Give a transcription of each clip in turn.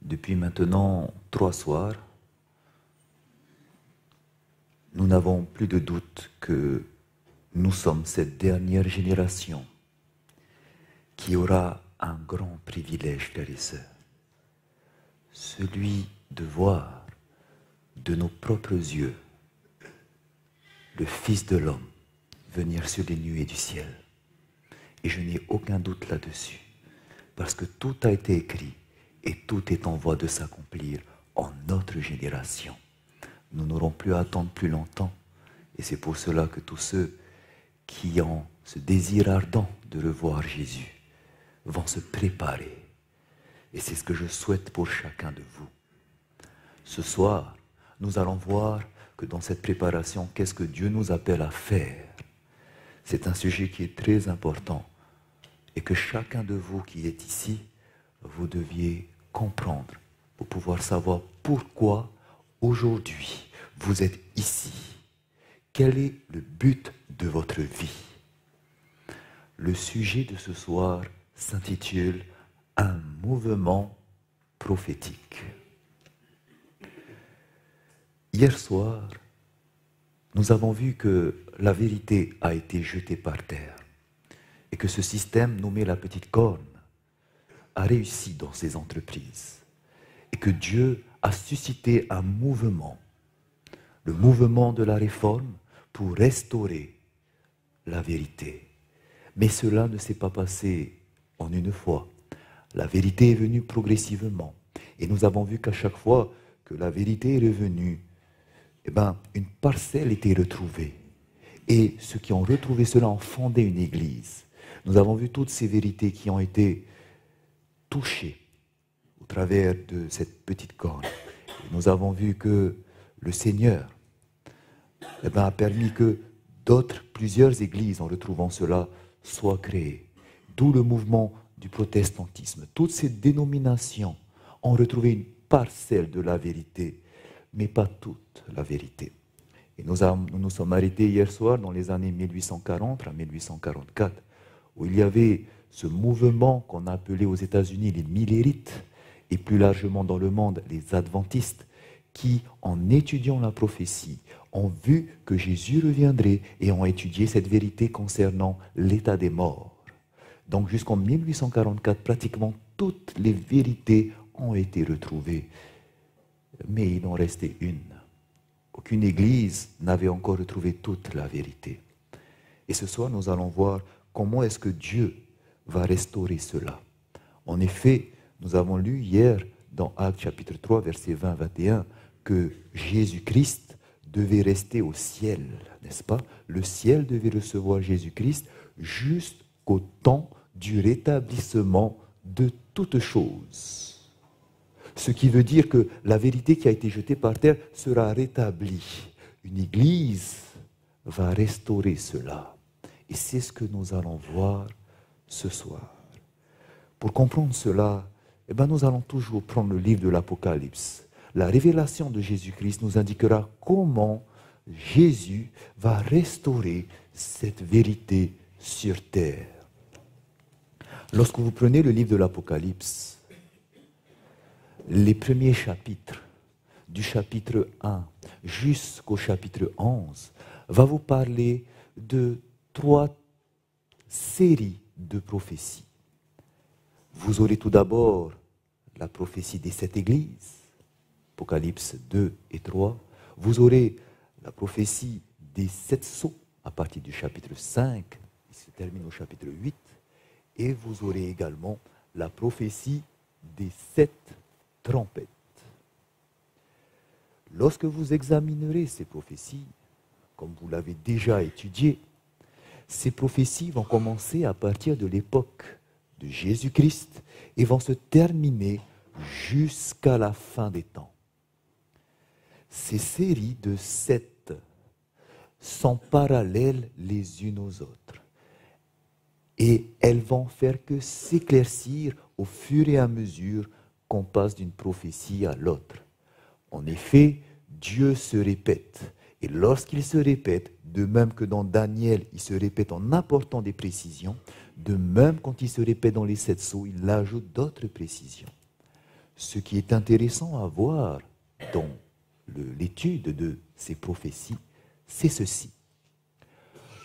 Depuis maintenant 3 soirs, nous n'avons plus de doute que nous sommes cette dernière génération qui aura un grand privilège, frères et sœurs, celui de voir de nos propres yeux le Fils de l'homme venir sur les nuées du ciel. Et je n'ai aucun doute là-dessus, parce que tout a été écrit et tout est en voie de s'accomplir en notre génération. Nous n'aurons plus à attendre plus longtemps, et c'est pour cela que tous ceux qui ont ce désir ardent de revoir Jésus vont se préparer. Et c'est ce que je souhaite pour chacun de vous. Ce soir, nous allons voir que dans cette préparation, qu'est-ce que Dieu nous appelle à faire. C'est un sujet qui est très important et que chacun de vous qui est ici, vous deviez comprendre pour pouvoir savoir pourquoi aujourd'hui vous êtes ici. Quel est le but de votre vie? Le sujet de ce soir s'intitule « Un mouvement prophétique ». Hier soir, nous avons vu que la vérité a été jetée par terre et que ce système nommé la petite corne a réussi dans ses entreprises et que Dieu a suscité un mouvement, le mouvement de la réforme pour restaurer la vérité. Mais cela ne s'est pas passé en une fois. La vérité est venue progressivement et nous avons vu qu'à chaque fois que la vérité est revenue, une parcelle était retrouvée. Et ceux qui ont retrouvé cela ont fondé une église. Nous avons vu toutes ces vérités qui ont été touchées au travers de cette petite corne. Et nous avons vu que le Seigneur a permis que plusieurs églises, en retrouvant cela, soient créées. D'où le mouvement du protestantisme. Toutes ces dénominations ont retrouvé une parcelle de la vérité, mais pas toute la vérité. Et nous nous sommes arrêtés hier soir dans les années 1840 à 1844, où il y avait ce mouvement qu'on a appelé aux États-Unis les millérites, et plus largement dans le monde les adventistes, qui, en étudiant la prophétie, ont vu que Jésus reviendrait et ont étudié cette vérité concernant l'état des morts. Donc jusqu'en 1844, pratiquement toutes les vérités ont été retrouvées. Mais il en restait une. Aucune église n'avait encore retrouvé toute la vérité. Et ce soir, nous allons voir comment est-ce que Dieu va restaurer cela. En effet, nous avons lu hier dans Actes chapitre 3, versets 20-21, que Jésus-Christ devait rester au ciel, n'est-ce pas? Le ciel devait recevoir Jésus-Christ jusqu'au temps du rétablissement de toutes choses. Ce qui veut dire que la vérité qui a été jetée par terre sera rétablie. Une église va restaurer cela. Et c'est ce que nous allons voir ce soir. Pour comprendre cela, nous allons toujours prendre le livre de l'Apocalypse. La révélation de Jésus-Christ nous indiquera comment Jésus va restaurer cette vérité sur terre. Lorsque vous prenez le livre de l'Apocalypse, les premiers chapitres, du chapitre 1 jusqu'au chapitre 11, va vous parler de 3 séries de prophéties. Vous aurez tout d'abord la prophétie des 7 églises, Apocalypse 2 et 3. Vous aurez la prophétie des 7 sceaux à partir du chapitre 5, qui se termine au chapitre 8. Et vous aurez également la prophétie des 7 trompettes. Lorsque vous examinerez ces prophéties, comme vous l'avez déjà étudié, ces prophéties vont commencer à partir de l'époque de Jésus-Christ et vont se terminer jusqu'à la fin des temps. Ces séries de 7 sont parallèles les unes aux autres. Et elles vont faire que s'éclaircir au fur et à mesure qu'on passe d'une prophétie à l'autre. En effet, Dieu se répète. Et lorsqu'il se répète, de même que dans Daniel, il se répète en apportant des précisions, de même quand il se répète dans les 7 sceaux, il ajoute d'autres précisions. ce qui est intéressant à voir dans l'étude de ces prophéties, c'est ceci.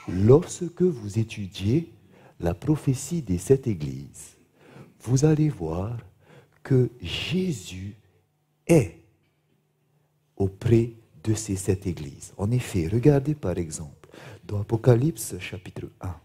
Lorsque vous étudiez la prophétie des 7 églises, vous allez voir que Jésus est auprès de ces 7 églises. En effet, regardez par exemple dans Apocalypse chapitre 1.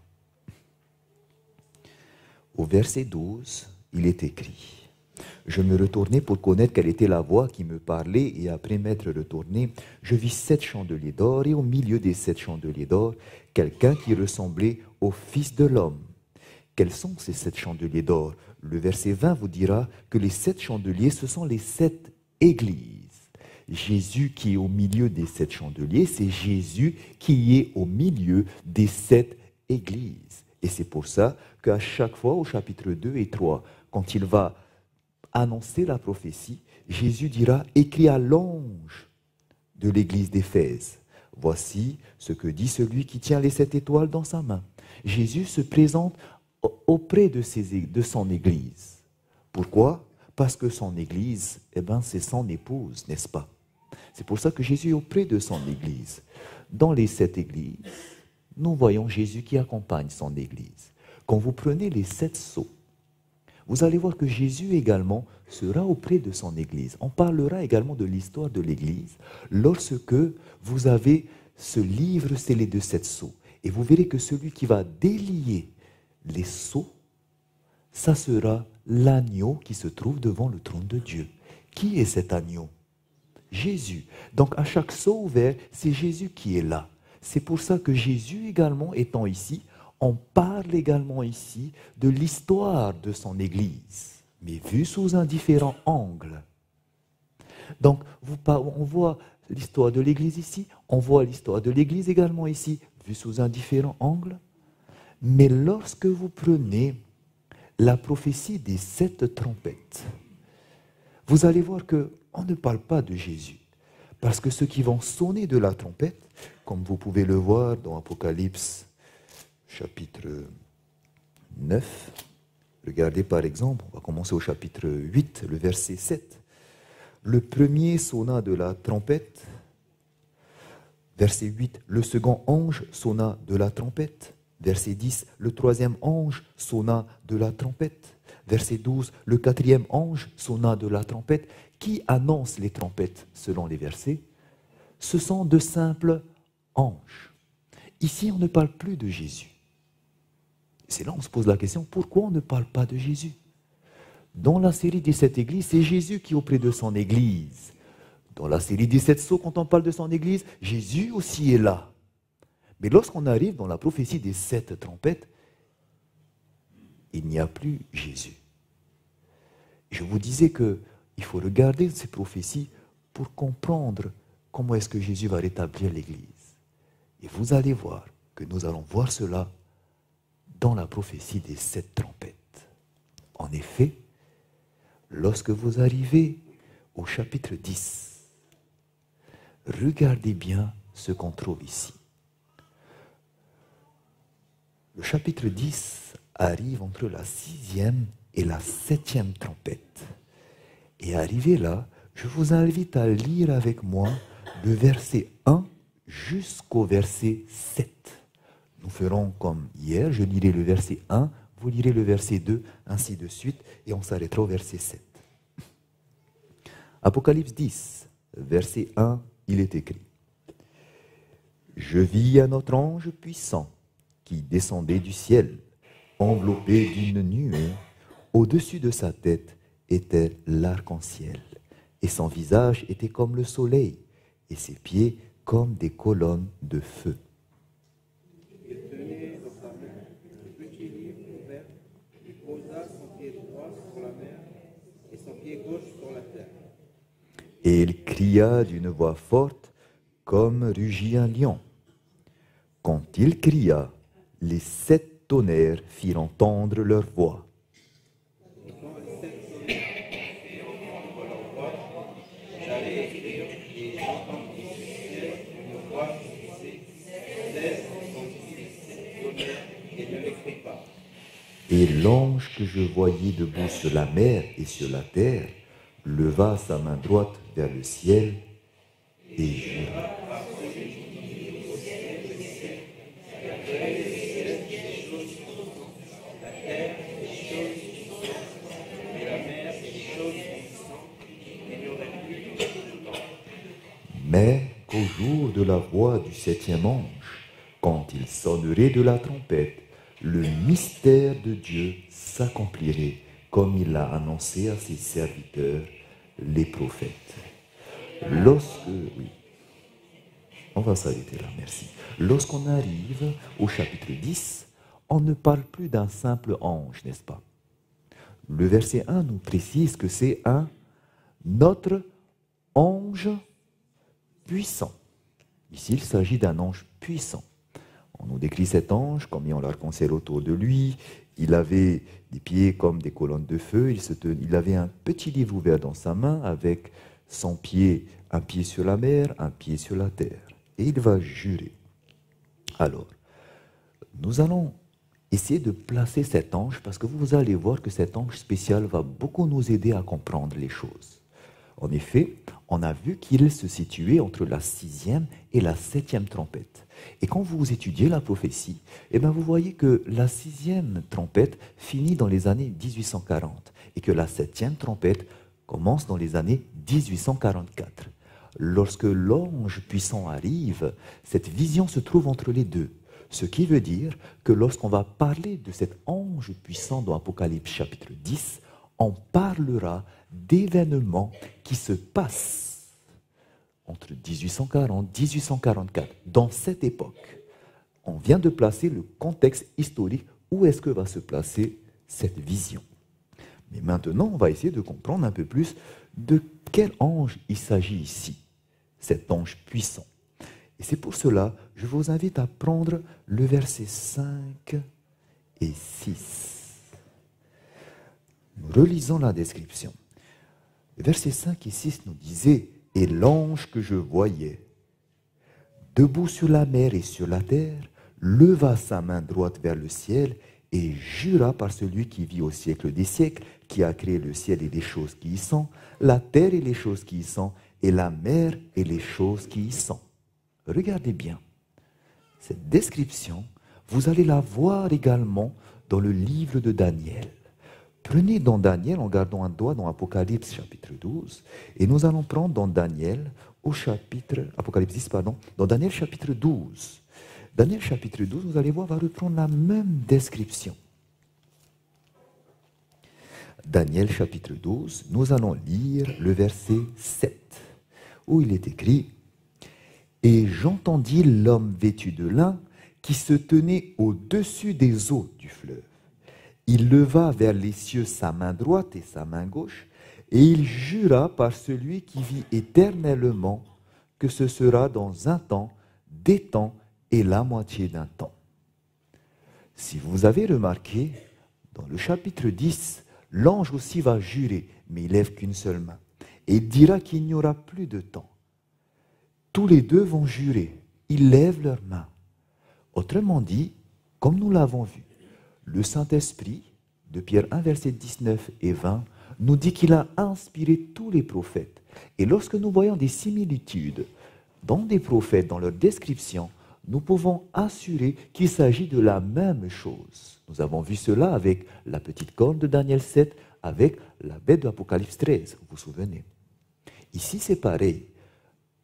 Au verset 12, il est écrit « Je me retournai pour connaître quelle était la voix qui me parlait, et après m'être retourné, je vis 7 chandeliers d'or, et au milieu des 7 chandeliers d'or, quelqu'un qui ressemblait au Fils de l'homme. Quels sont ces 7 chandeliers d'or ?» Le verset 20 vous dira que les 7 chandeliers, ce sont les 7 églises. Jésus qui est au milieu des 7 chandeliers, c'est Jésus qui est au milieu des 7 églises. Et c'est pour ça qu'à chaque fois, au chapitre 2 et 3, quand il va annoncer la prophétie, Jésus dira « Écris à l'ange de l'église d'Éphèse. Voici ce que dit celui qui tient les 7 étoiles dans sa main. » Jésus se présente auprès de son église. Pourquoi? Parce que son église, c'est son épouse, n'est-ce pas? C'est pour ça que Jésus est auprès de son église. Dans les 7 églises, nous voyons Jésus qui accompagne son église. Quand vous prenez les 7 sceaux, vous allez voir que Jésus également sera auprès de son église. On parlera également de l'histoire de l'église lorsque vous avez ce livre scellé de 7 sceaux. Et vous verrez que celui qui va délier les sceaux, ça sera l'agneau qui se trouve devant le trône de Dieu. Qui est cet agneau? Jésus. Donc à chaque sceau ouvert, c'est Jésus qui est là. C'est pour ça que Jésus également étant ici, on parle également ici de l'histoire de son Église, mais vue sous un différent angle. Donc on voit l'histoire de l'Église ici, on voit l'histoire de l'Église également ici, vue sous un différent angle. Mais lorsque vous prenez la prophétie des 7 trompettes, vous allez voir qu'on ne parle pas de Jésus. Parce que ceux qui vont sonner de la trompette, comme vous pouvez le voir dans Apocalypse chapitre 9, regardez par exemple, on va commencer au chapitre 8, le verset 7. Le premier sonna de la trompette, verset 8, le second ange sonna de la trompette, verset 10, le troisième ange sonna de la trompette, verset 12, le quatrième ange sonna de la trompette. Qui annonce les trompettes selon les versets? Ce sont de simples anges. Ici, on ne parle plus de Jésus. C'est là qu'on se pose la question, pourquoi on ne parle pas de Jésus? Dans la série des 7 églises, c'est Jésus qui est auprès de son église. Dans la série des 7 sceaux, quand on parle de son église, Jésus aussi est là. Mais lorsqu'on arrive dans la prophétie des 7 trompettes, il n'y a plus Jésus. Je vous disais qu'il faut regarder ces prophéties pour comprendre comment est-ce que Jésus va rétablir l'Église. Et vous allez voir que nous allons voir cela dans la prophétie des 7 trompettes. En effet, lorsque vous arrivez au chapitre 10, regardez bien ce qu'on trouve ici. Le chapitre 10 arrive entre la 6e et la 7e trompette. Et arrivé là, je vous invite à lire avec moi le verset 1 jusqu'au verset 7. Nous ferons comme hier, je lirai le verset 1, vous lirez le verset 2, ainsi de suite, et on s'arrêtera au verset 7. Apocalypse 10, verset 1, il est écrit « Je vis un autre ange puissant qui descendait du ciel, enveloppé d'une nuée. Au-dessus de sa tête était l'arc-en-ciel, et son visage était comme le soleil, et ses pieds comme des colonnes de feu. Il tenait dans sa main un petit livre ouvert, il posa son pied droit sur la mer et son pied gauche sur la terre. Et il cria d'une voix forte, comme rugit un lion. Quand il cria, les 7 tonnerres firent entendre leur voix. Et quand les 7 tonnerres firent entendre leur voix, j'allais écrire et j'entendis du ciel une voix qui disait « Laisse entendre ces 7 tonnerres et ne l'écris pas. » Et l'ange que je voyais debout sur la mer et sur la terre leva sa main droite vers le ciel et jura. Mais qu'au jour de la voix du septième ange, quand il sonnerait de la trompette, le mystère de Dieu s'accomplirait comme il l'a annoncé à ses serviteurs, les prophètes. On va s'arrêter là, merci. Lorsqu'on arrive au chapitre 10, on ne parle plus d'un simple ange, n'est-ce pas? Le verset 1 nous précise que c'est notre ange puissant. Ici, il s'agit d'un ange puissant. On nous décrit cet ange comme ayant l'arc-en-ciel autour de lui. Il avait des pieds comme des colonnes de feu. Il avait un petit livre ouvert dans sa main avec son pied, un pied sur la mer, un pied sur la terre. Et il va jurer. Alors, nous allons essayer de placer cet ange parce que vous allez voir que cet ange spécial va beaucoup nous aider à comprendre les choses. En effet, on a vu qu'il se situait entre la 6e et la 7e trompette. Et quand vous étudiez la prophétie, vous voyez que la 6e trompette finit dans les années 1840 et que la 7e trompette commence dans les années 1844. Lorsque l'ange puissant arrive, cette vision se trouve entre les deux. Ce qui veut dire que lorsqu'on va parler de cet ange puissant dans Apocalypse chapitre 10, on parlera d'événements qui se passent entre 1840 et 1844. Dans cette époque, on vient de placer le contexte historique où est-ce que va se placer cette vision. Mais maintenant, on va essayer de comprendre un peu plus de quel ange il s'agit ici, cet ange puissant. Et c'est pour cela, je vous invite à prendre le verset 5 et 6. Nous relisons la description. Le verset 5 et 6 nous disait « Et l'ange que je voyais, debout sur la mer et sur la terre, leva sa main droite vers le ciel et jura par celui qui vit au siècle des siècles, qui a créé le ciel et les choses qui y sont, la terre et les choses qui y sont, et la mer et les choses qui y sont. » Regardez bien, cette description, vous allez la voir également dans le livre de Daniel. Prenez dans Daniel, en gardant un doigt dans Apocalypse chapitre 12, et nous allons prendre dans Daniel, Apocalypse 10, dans Daniel chapitre 12. Daniel chapitre 12, vous allez voir, va reprendre la même description. Daniel chapitre 12, nous allons lire le verset 7, où il est écrit « Et j'entendis l'homme vêtu de lin qui se tenait au-dessus des eaux du fleuve. Il leva vers les cieux sa main droite et sa main gauche, et il jura par celui qui vit éternellement que ce sera dans un temps, des temps et la moitié d'un temps. » Si vous avez remarqué, dans le chapitre 10, l'ange aussi va jurer, mais il lève qu'une seule main. Et il dira qu'il n'y aura plus de temps. Tous les deux vont jurer, ils lèvent leurs mains. Autrement dit, comme nous l'avons vu, le Saint-Esprit, de Pierre 1, versets 19 et 20, nous dit qu'il a inspiré tous les prophètes. Et lorsque nous voyons des similitudes dans des prophètes, dans leur description, nous pouvons assurer qu'il s'agit de la même chose. Nous avons vu cela avec la petite corne de Daniel 7, avec la bête de Apocalypse 13, vous vous souvenez. Ici, c'est pareil.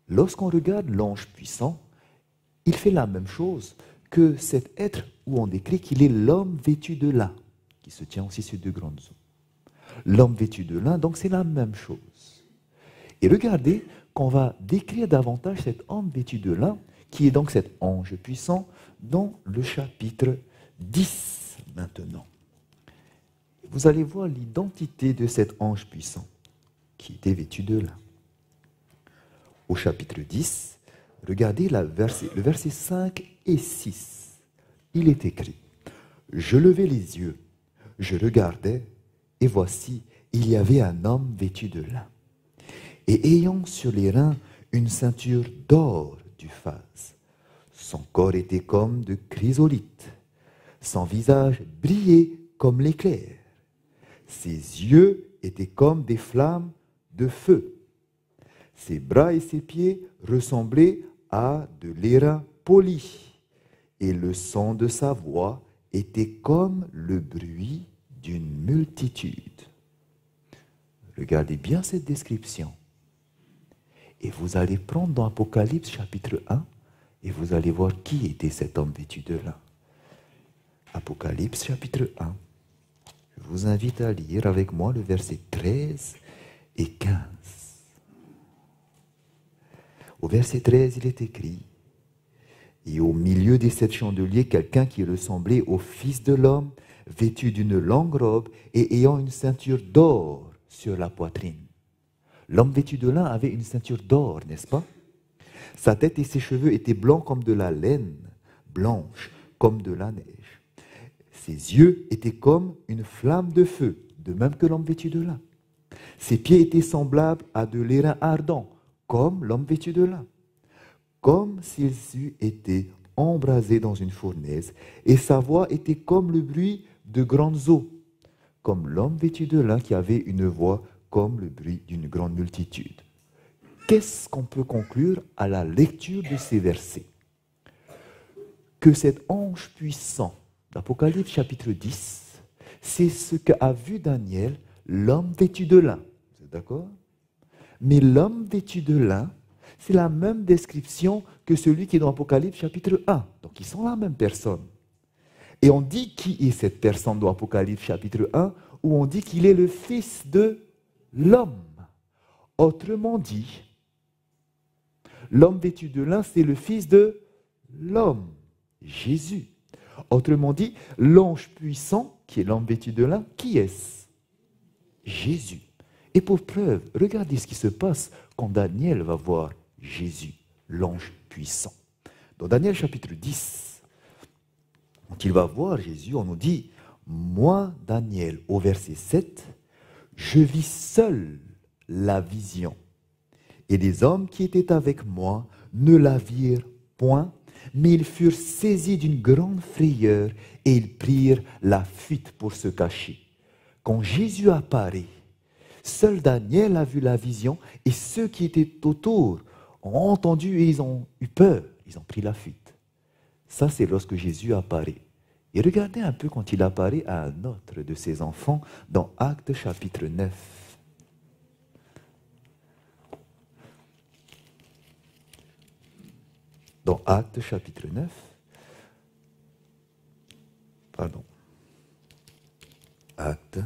Lorsqu'on regarde l'ange puissant, il fait la même chose que cet être où on décrit qu'il est l'homme vêtu de lin, qui se tient aussi sur deux grandes eaux. L'homme vêtu de lin, donc c'est la même chose. Et regardez qu'on va décrire davantage cet homme vêtu de lin, qui est donc cet ange puissant, dans le chapitre 10 maintenant. Vous allez voir l'identité de cet ange puissant, qui était vêtu de lin. Au chapitre 10, regardez le verset 5 et 6. Il est écrit « Je levai les yeux, je regardais, et voici, il y avait un homme vêtu de lin, et ayant sur les reins une ceinture d'or du phase. Son corps était comme de chrysolite, son visage brillait comme l'éclair, ses yeux étaient comme des flammes de feu. Ses bras et ses pieds ressemblaient à de l'airain poli, et le son de sa voix était comme le bruit d'une multitude. Regardez bien cette description. Et vous allez prendre dans Apocalypse chapitre 1 et vous allez voir qui était cet homme vêtu de lin. Apocalypse chapitre 1. Je vous invite à lire avec moi le verset 13 et 15. Au verset 13, il est écrit: et au milieu des 7 chandeliers, quelqu'un qui ressemblait au Fils de l'homme, vêtu d'une longue robe et ayant une ceinture d'or sur la poitrine. L'homme vêtu de lin avait une ceinture d'or, n'est-ce pas? Sa tête et ses cheveux étaient blancs comme de la laine, blanche comme de la neige. Ses yeux étaient comme une flamme de feu, de même que l'homme vêtu de lin. Ses pieds étaient semblables à de l'airain ardent, comme l'homme vêtu de lin, comme s'ils eût été embrasés dans une fournaise, et sa voix était comme le bruit de grandes eaux, comme l'homme vêtu de lin qui avait une voix comme le bruit d'une grande multitude. Qu'est-ce qu'on peut conclure à la lecture de ces versets? Que cet ange puissant d'Apocalypse chapitre 10, c'est ce qu'a vu Daniel, l'homme vêtu de lin. Vous êtes d'accord? Mais l'homme vêtu de lin, c'est la même description que celui qui est dans Apocalypse chapitre 1. Donc ils sont la même personne. Et on dit qui est cette personne dans Apocalypse chapitre 1, où on dit qu'il est le fils de l'homme. Autrement dit, l'homme vêtu de lin, c'est le fils de l'homme, Jésus. Autrement dit, l'ange puissant, qui est l'homme vêtu de lin, qui est-ce? Jésus. Et pour preuve, regardez ce qui se passe quand Daniel va voir Jésus, l'ange puissant. Dans Daniel chapitre 10, quand il va voir Jésus, on nous dit: moi, Daniel, au verset 7, je vis seul la vision. Et les hommes qui étaient avec moi ne la virent point, mais ils furent saisis d'une grande frayeur et ils prirent la fuite pour se cacher. Quand Jésus apparaît, seul Daniel a vu la vision et ceux qui étaient autour ont entendu et ils ont eu peur. Ils ont pris la fuite. Ça, c'est lorsque Jésus apparaît. Et regardez un peu quand il apparaît à un autre de ses enfants dans Actes chapitre 9. Dans Actes chapitre 9, Actes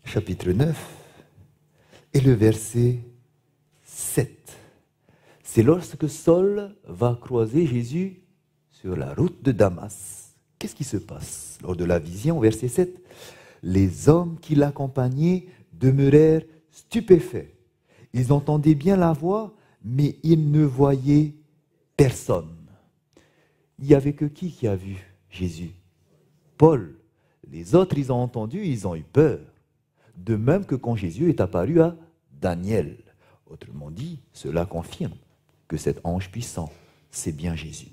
chapitre 9 et le verset 7. C'est lorsque Saul va croiser Jésus sur la route de Damas. Qu'est-ce qui se passe? Lors de la vision, verset 7, les hommes qui l'accompagnaient demeurèrent stupéfaits. Ils entendaient bien la voix, mais ils ne voyaient personne. Il n'y avait que qui a vu Jésus? Paul. Les autres, ils ont entendu, ils ont eu peur. De même que quand Jésus est apparu à Daniel. Autrement dit, cela confirme que cet ange puissant, c'est bien Jésus.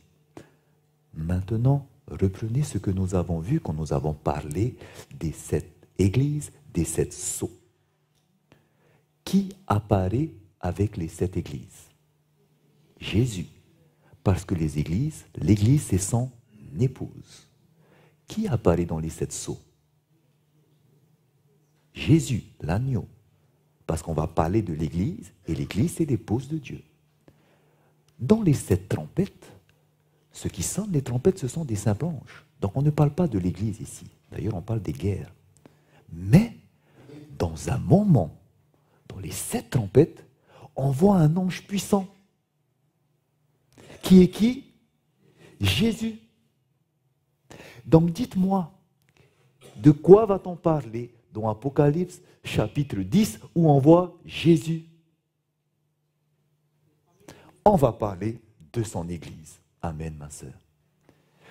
Maintenant, reprenez ce que nous avons vu quand nous avons parlé des 7 églises, des 7 sceaux. Qui apparaît avec les 7 églises? Jésus. Parce que l'église, c'est son épouse. Qui apparaît dans les 7 sceaux? Jésus, l'agneau. Parce qu'on va parler de l'église, et l'église, c'est l'épouse de Dieu. Dans les 7 trompettes, ceux qui sonnent les trompettes, ce sont des simples anges. Donc on ne parle pas de l'église ici. D'ailleurs, on parle des guerres. Mais, dans un moment, dans les 7 trompettes, on voit un ange puissant. Qui est qui? Jésus. Donc dites-moi, de quoi va-t-on parler dans Apocalypse chapitre 10 où on voit Jésus? On va parler de son église. Amen, ma sœur.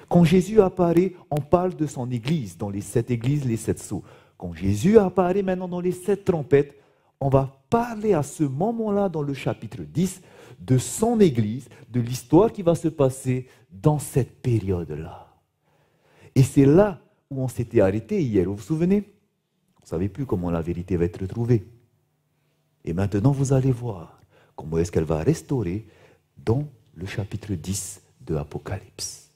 Quand Jésus apparaît, on parle de son église, dans les 7 églises, les 7 sceaux. Quand Jésus apparaît maintenant dans les 7 trompettes, on va parler à ce moment-là, dans le chapitre 10, de son église, de l'histoire qui va se passer dans cette période-là. Et c'est là où on s'était arrêté hier, vous vous souvenez? On ne savait plus comment la vérité va être retrouvée. Et maintenant, vous allez voir comment est-ce qu'elle va restaurer dans le chapitre 10 de Apocalypse.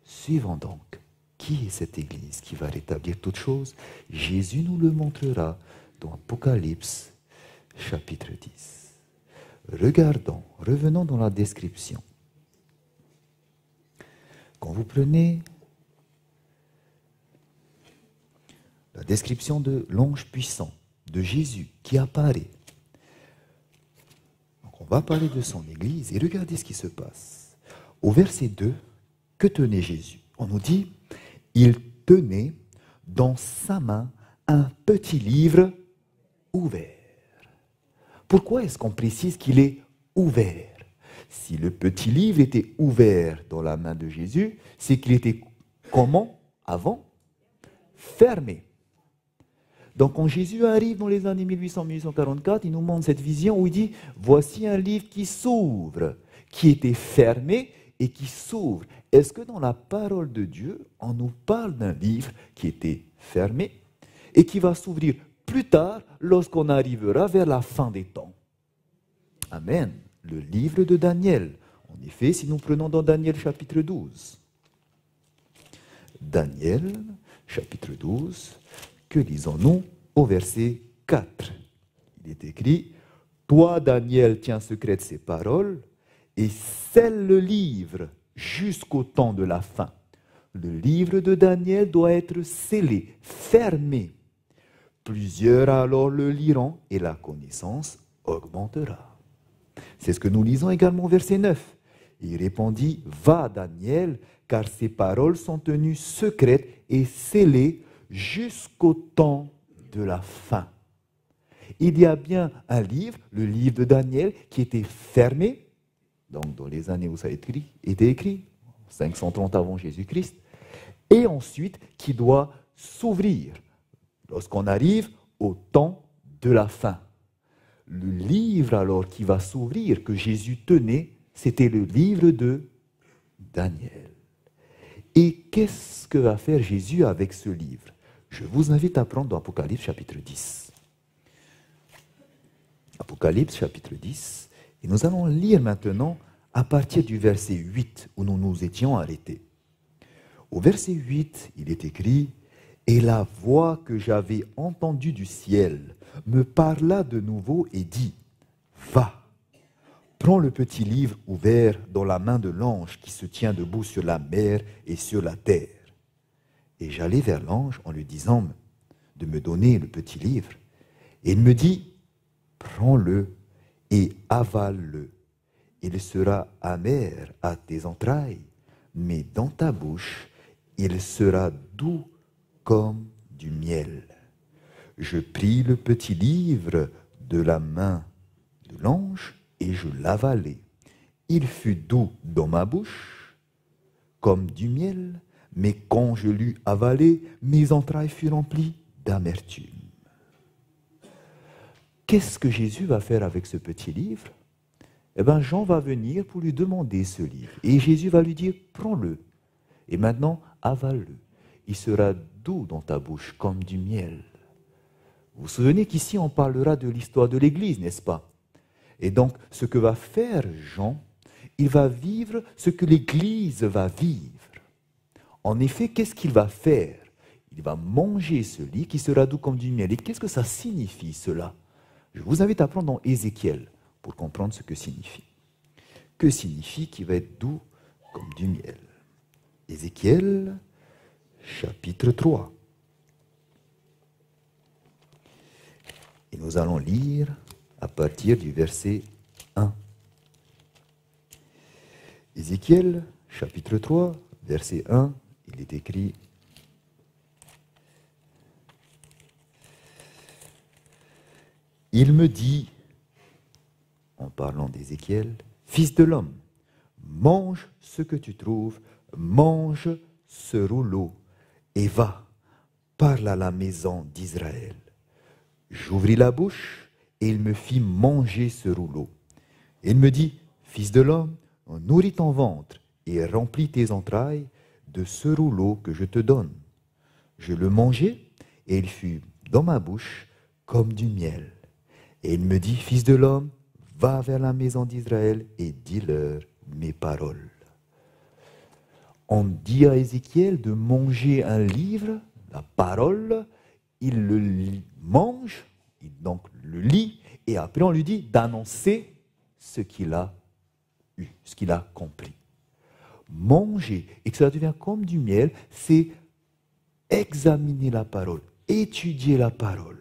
Suivons donc. Qui est cette Église qui va rétablir toutes choses? Jésus nous le montrera dans Apocalypse, chapitre 10. Regardons, revenons dans la description. Quand vous prenez la description de l'ange puissant, de Jésus qui apparaît, donc on va parler de son Église et regardez ce qui se passe. Au verset 2, que tenait Jésus? On nous dit, il tenait dans sa main un petit livre ouvert. Pourquoi est-ce qu'on précise qu'il est ouvert? Si le petit livre était ouvert dans la main de Jésus, c'est qu'il était comment avant? Fermé. Donc quand Jésus arrive dans les années 1800-1844, il nous montre cette vision où il dit, voici un livre qui s'ouvre, qui était fermé et qui s'ouvre. Est-ce que dans la parole de Dieu, on nous parle d'un livre qui était fermé et qui va s'ouvrir plus tard lorsqu'on arrivera vers la fin des temps? Amen. Le livre de Daniel. En effet, si nous prenons dans Daniel chapitre 12. Daniel chapitre 12, que lisons-nous au verset 4? Il est écrit, « Toi, Daniel, tiens secrète ces paroles et scelle le livre jusqu'au temps de la fin. » Le livre de Daniel doit être scellé, fermé. Plusieurs alors le liront et la connaissance augmentera. C'est ce que nous lisons également au verset 9. Il répondit, « Va, Daniel, car ces paroles sont tenues secrètes et scellées jusqu'au temps de la fin. » Il y a bien un livre, le livre de Daniel, qui était fermé, donc dans les années où ça a été écrit, 530 avant Jésus-Christ, et ensuite qui doit s'ouvrir lorsqu'on arrive au temps de la fin. Le livre alors qui va s'ouvrir, que Jésus tenait, c'était le livre de Daniel. Et qu'est-ce que va faire Jésus avec ce livre? Je vous invite à prendre dans Apocalypse chapitre 10. Apocalypse chapitre 10. Et nous allons lire maintenant à partir du verset 8 où nous nous étions arrêtés. Au verset 8, il est écrit, « Et la voix que j'avais entendue du ciel me parla de nouveau et dit, « Va, prends le petit livre ouvert dans la main de l'ange qui se tient debout sur la mer et sur la terre. » Et j'allai vers l'ange en lui disant de me donner le petit livre. Et il me dit, « Prends-le et avale-le. Il sera amer à tes entrailles, mais dans ta bouche, il sera doux comme du miel. » Je pris le petit livre de la main de l'ange et je l'avalai. Il fut doux dans ma bouche, comme du miel, mais quand je l'eus avalé, mes entrailles furent remplies d'amertume. Qu'est-ce que Jésus va faire avec ce petit livre? Eh bien, Jean va venir pour lui demander ce livre. Et Jésus va lui dire, prends-le. Et maintenant, avale-le. Il sera doux dans ta bouche, comme du miel. Vous vous souvenez qu'ici, on parlera de l'histoire de l'Église, n'est-ce pas? Et donc, ce que va faire Jean, il va vivre ce que l'Église va vivre. En effet, qu'est-ce qu'il va faire? Il va manger ce lit qui sera doux comme du miel. Et qu'est-ce que ça signifie, cela? Je vous invite à prendre dans Ézéchiel pour comprendre ce que signifie. Que signifie qu'il va être doux comme du miel? Ézéchiel, chapitre 3. Et nous allons lire à partir du verset 1. Ézéchiel, chapitre 3, verset 1, il est écrit « Il me dit, en parlant d'Ézéchiel, « Fils de l'homme, mange ce que tu trouves, mange ce rouleau, et va, parle à la maison d'Israël. » J'ouvris la bouche, et il me fit manger ce rouleau. Il me dit, « Fils de l'homme, nourris ton ventre et remplis tes entrailles, de ce rouleau que je te donne. Je le mangeai, et il fut dans ma bouche comme du miel. Et il me dit, Fils de l'homme, va vers la maison d'Israël et dis-leur mes paroles. On dit à Ézéchiel de manger un livre, la parole, il le mange, il donc le lit, et après on lui dit d'annoncer ce qu'il a eu, ce qu'il a compris. Manger, et que ça devient comme du miel, c'est examiner la parole, étudier la parole.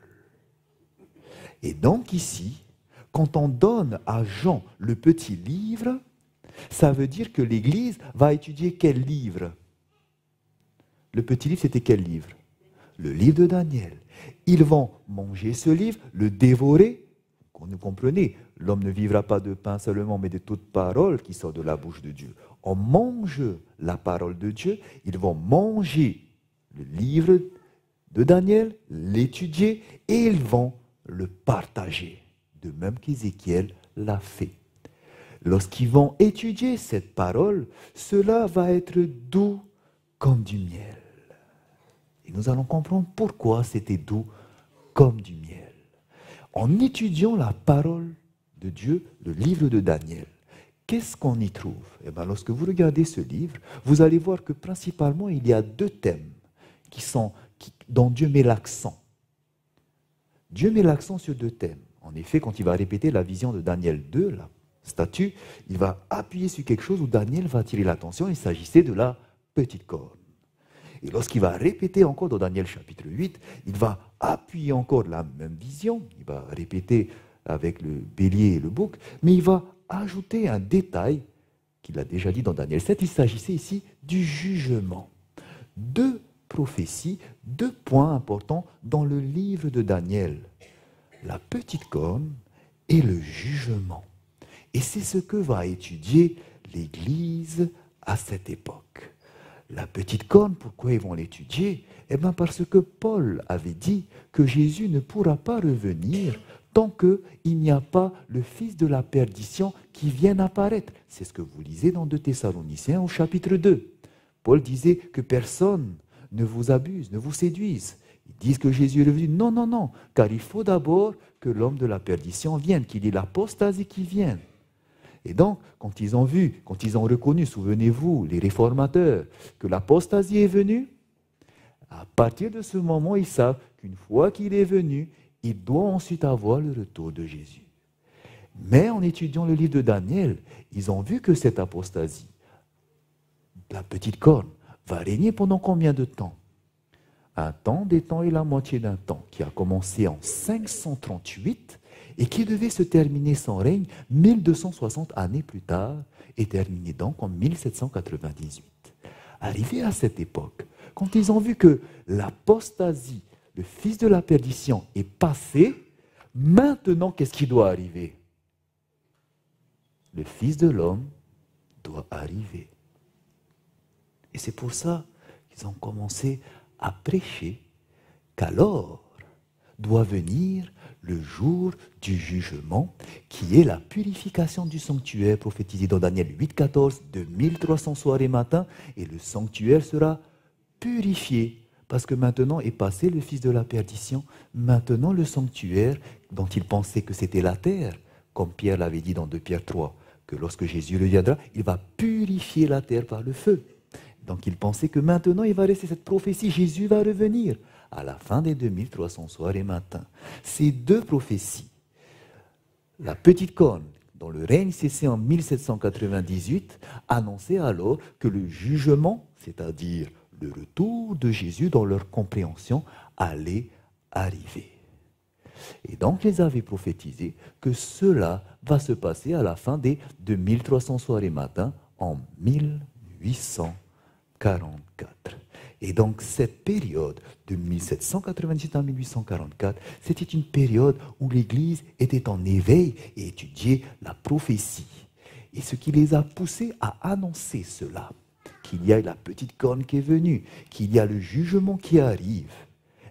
Et donc ici, quand on donne à Jean le petit livre, ça veut dire que l'Église va étudier quel livre? Le petit livre, c'était quel livre? Le livre de Daniel. Ils vont manger ce livre, le dévorer. Vous comprenez, l'homme ne vivra pas de pain seulement, mais de toute parole qui sort de la bouche de Dieu. On mange la parole de Dieu, ils vont manger le livre de Daniel, l'étudier, et ils vont le partager, de même qu'Ézéchiel l'a fait. Lorsqu'ils vont étudier cette parole, cela va être doux comme du miel. Et nous allons comprendre pourquoi c'était doux comme du miel. En étudiant la parole de Dieu, le livre de Daniel, qu'est-ce qu'on y trouve? Eh bien, lorsque vous regardez ce livre, vous allez voir que principalement il y a deux thèmes dont Dieu met l'accent. Dieu met l'accent sur deux thèmes. En effet, quand il va répéter la vision de Daniel 2, la statue, il va appuyer sur quelque chose où Daniel va attirer l'attention. Il s'agissait de la petite corne. Et lorsqu'il va répéter encore dans Daniel chapitre 8, il va appuyer encore la même vision. Il va répéter avec le bélier et le bouc, mais il va ajouter un détail qu'il a déjà dit dans Daniel 7. Il s'agissait ici du jugement. Deux prophéties, deux points importants dans le livre de Daniel. La petite corne et le jugement. Et c'est ce que va étudier l'Église à cette époque. La petite corne, pourquoi ils vont l'étudier? Eh bien parce que Paul avait dit que Jésus ne pourra pas revenir tant qu'il n'y a pas le fils de la perdition qui vienne apparaître. C'est ce que vous lisez dans 2 Thessaloniciens au chapitre 2. Paul disait que personne ne vous abuse, ne vous séduise. Ils disent que Jésus est revenu. Non, non, non, car il faut d'abord que l'homme de la perdition vienne, qu'il y ait l'apostasie qui vienne. Et donc, quand ils ont vu, quand ils ont reconnu, souvenez-vous, les réformateurs, que l'apostasie est venue, à partir de ce moment, ils savent qu'une fois qu'il est venu, il doit ensuite avoir le retour de Jésus. Mais en étudiant le livre de Daniel, ils ont vu que cette apostasie, la petite corne, va régner pendant combien de temps? Un temps, des temps et la moitié d'un temps, qui a commencé en 538 et qui devait se terminer son règne 1260 années plus tard et terminer donc en 1798. Arrivé à cette époque, quand ils ont vu que l'apostasie, le fils de la perdition, est passé, maintenant qu'est-ce qui doit arriver? Le Fils de l'homme doit arriver. Et c'est pour ça qu'ils ont commencé à prêcher qu'alors doit venir le jour du jugement, qui est la purification du sanctuaire prophétisé dans Daniel 8,14, de 1300 soirs et matins, et le sanctuaire sera purifié, parce que maintenant est passé le fils de la perdition, maintenant le sanctuaire, dont il pensait que c'était la terre, comme Pierre l'avait dit dans 2 Pierre 3, que lorsque Jésus reviendra, il va purifier la terre par le feu. Donc il pensait que maintenant il va rester cette prophétie, Jésus va revenir à la fin des 2300 soirs et matins. Ces deux prophéties, la petite corne, dont le règne cessait en 1798, annonçait alors que le jugement, c'est-à-dire le retour de Jésus dans leur compréhension, allait arriver. Et donc ils avaient prophétisé que cela va se passer à la fin des 2300 soirs et matins en 1844. Et donc cette période de 1798 à 1844, c'était une période où l'Église était en éveil et étudiait la prophétie. Et ce qui les a poussés à annoncer cela, qu'il y a la petite corne qui est venue, qu'il y a le jugement qui arrive,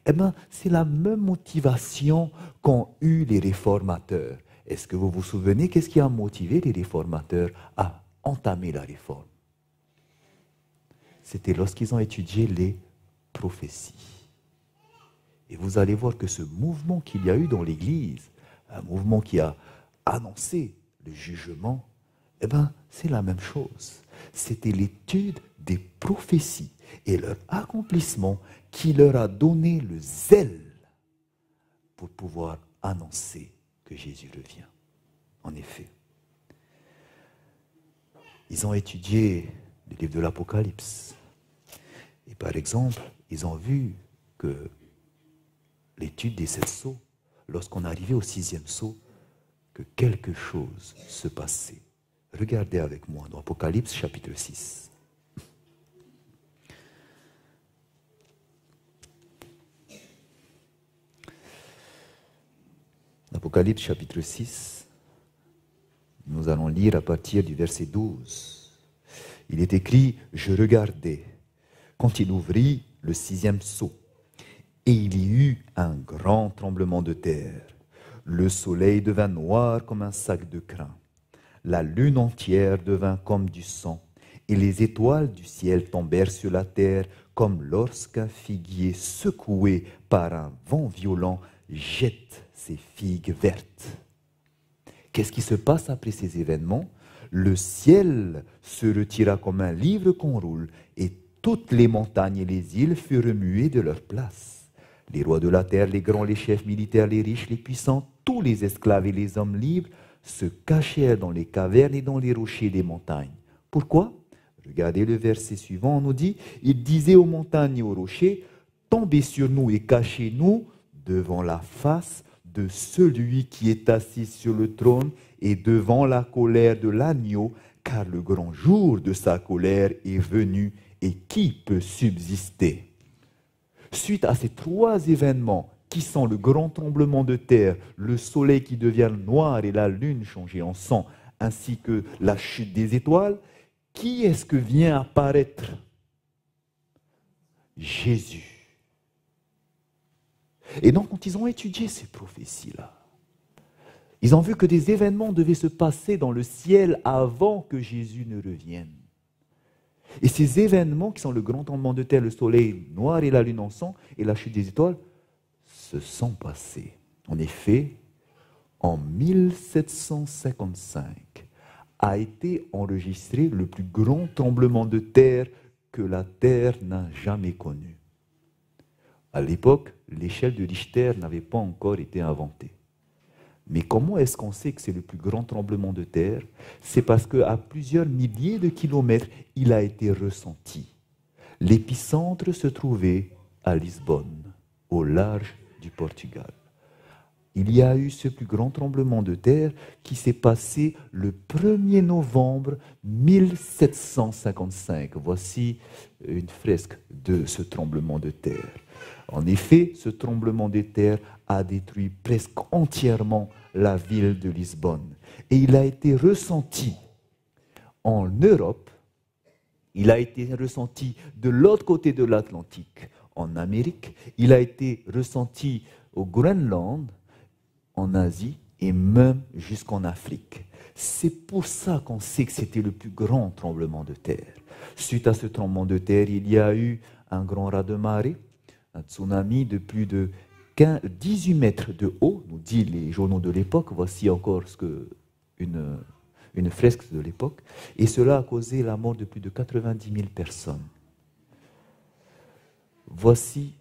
eh bien, c'est la même motivation qu'ont eu les réformateurs. Est-ce que vous vous souvenez, qu'est-ce qui a motivé les réformateurs à entamer la réforme? c'était lorsqu'ils ont étudié les prophéties. Et vous allez voir que ce mouvement qu'il y a eu dans l'Église, un mouvement qui a annoncé le jugement, eh bien, c'est la même chose. C'était l'étude des prophéties et leur accomplissement qui leur a donné le zèle pour pouvoir annoncer que Jésus revient. En effet, ils ont étudié le livre de l'Apocalypse. Et par exemple, ils ont vu que l'étude des 7 sceaux, lorsqu'on arrivait au 6e sceau, que quelque chose se passait. Regardez avec moi dans Apocalypse chapitre 6. Apocalypse chapitre 6, nous allons lire à partir du verset 12. Il est écrit « Je regardais quand il ouvrit le 6e sceau, et il y eut un grand tremblement de terre. Le soleil devint noir comme un sac de crin. La lune entière devint comme du sang, et les étoiles du ciel tombèrent sur la terre comme lorsqu'un figuier secoué par un vent violent jette ses figues vertes. » Qu'est-ce qui se passe après ces événements? Le ciel se retira comme un livre qu'on roule, et toutes les montagnes et les îles furent remuées de leur place. Les rois de la terre, les grands, les chefs militaires, les riches, les puissants, tous les esclaves et les hommes libres se cachèrent dans les cavernes et dans les rochers des montagnes. Pourquoi? Regardez le verset suivant, on nous dit, il disait aux montagnes et aux rochers, tombez sur nous et cachez-nous devant la face de celui qui est assis sur le trône et devant la colère de l'agneau, car le grand jour de sa colère est venu, et qui peut subsister? Suite à ces 3 événements, qui sont le grand tremblement de terre, le soleil qui devient noir et la lune changée en sang, ainsi que la chute des étoiles, qui est-ce que vient apparaître? Jésus. Et donc, quand ils ont étudié ces prophéties-là, ils ont vu que des événements devaient se passer dans le ciel avant que Jésus ne revienne. Et ces événements, qui sont le grand tremblement de terre, le soleil noir et la lune en sang, et la chute des étoiles, se sont passés. En effet, en 1755, a été enregistré le plus grand tremblement de terre que la terre n'a jamais connu. À l'époque, l'échelle de Richter n'avait pas encore été inventée. Mais comment est-ce qu'on sait que c'est le plus grand tremblement de terre? C'est parce qu'à plusieurs milliers de kilomètres, il a été ressenti. L'épicentre se trouvait à Lisbonne, au large du Portugal. Il y a eu ce plus grand tremblement de terre qui s'est passé le 1er novembre 1755. Voici une fresque de ce tremblement de terre. En effet, ce tremblement de terre a détruit presque entièrement la ville de Lisbonne. Et il a été ressenti en Europe, il a été ressenti de l'autre côté de l'Atlantique, en Amérique, il a été ressenti au Groenland, en Asie et même jusqu'en Afrique. C'est pour ça qu'on sait que c'était le plus grand tremblement de terre. Suite à ce tremblement de terre, il y a eu un grand raz-de-marée, un tsunami de plus de 18 mètres de haut, nous disent les journaux de l'époque. Voici encore une fresque de l'époque. Et cela a causé la mort de plus de 90 000 personnes. Voici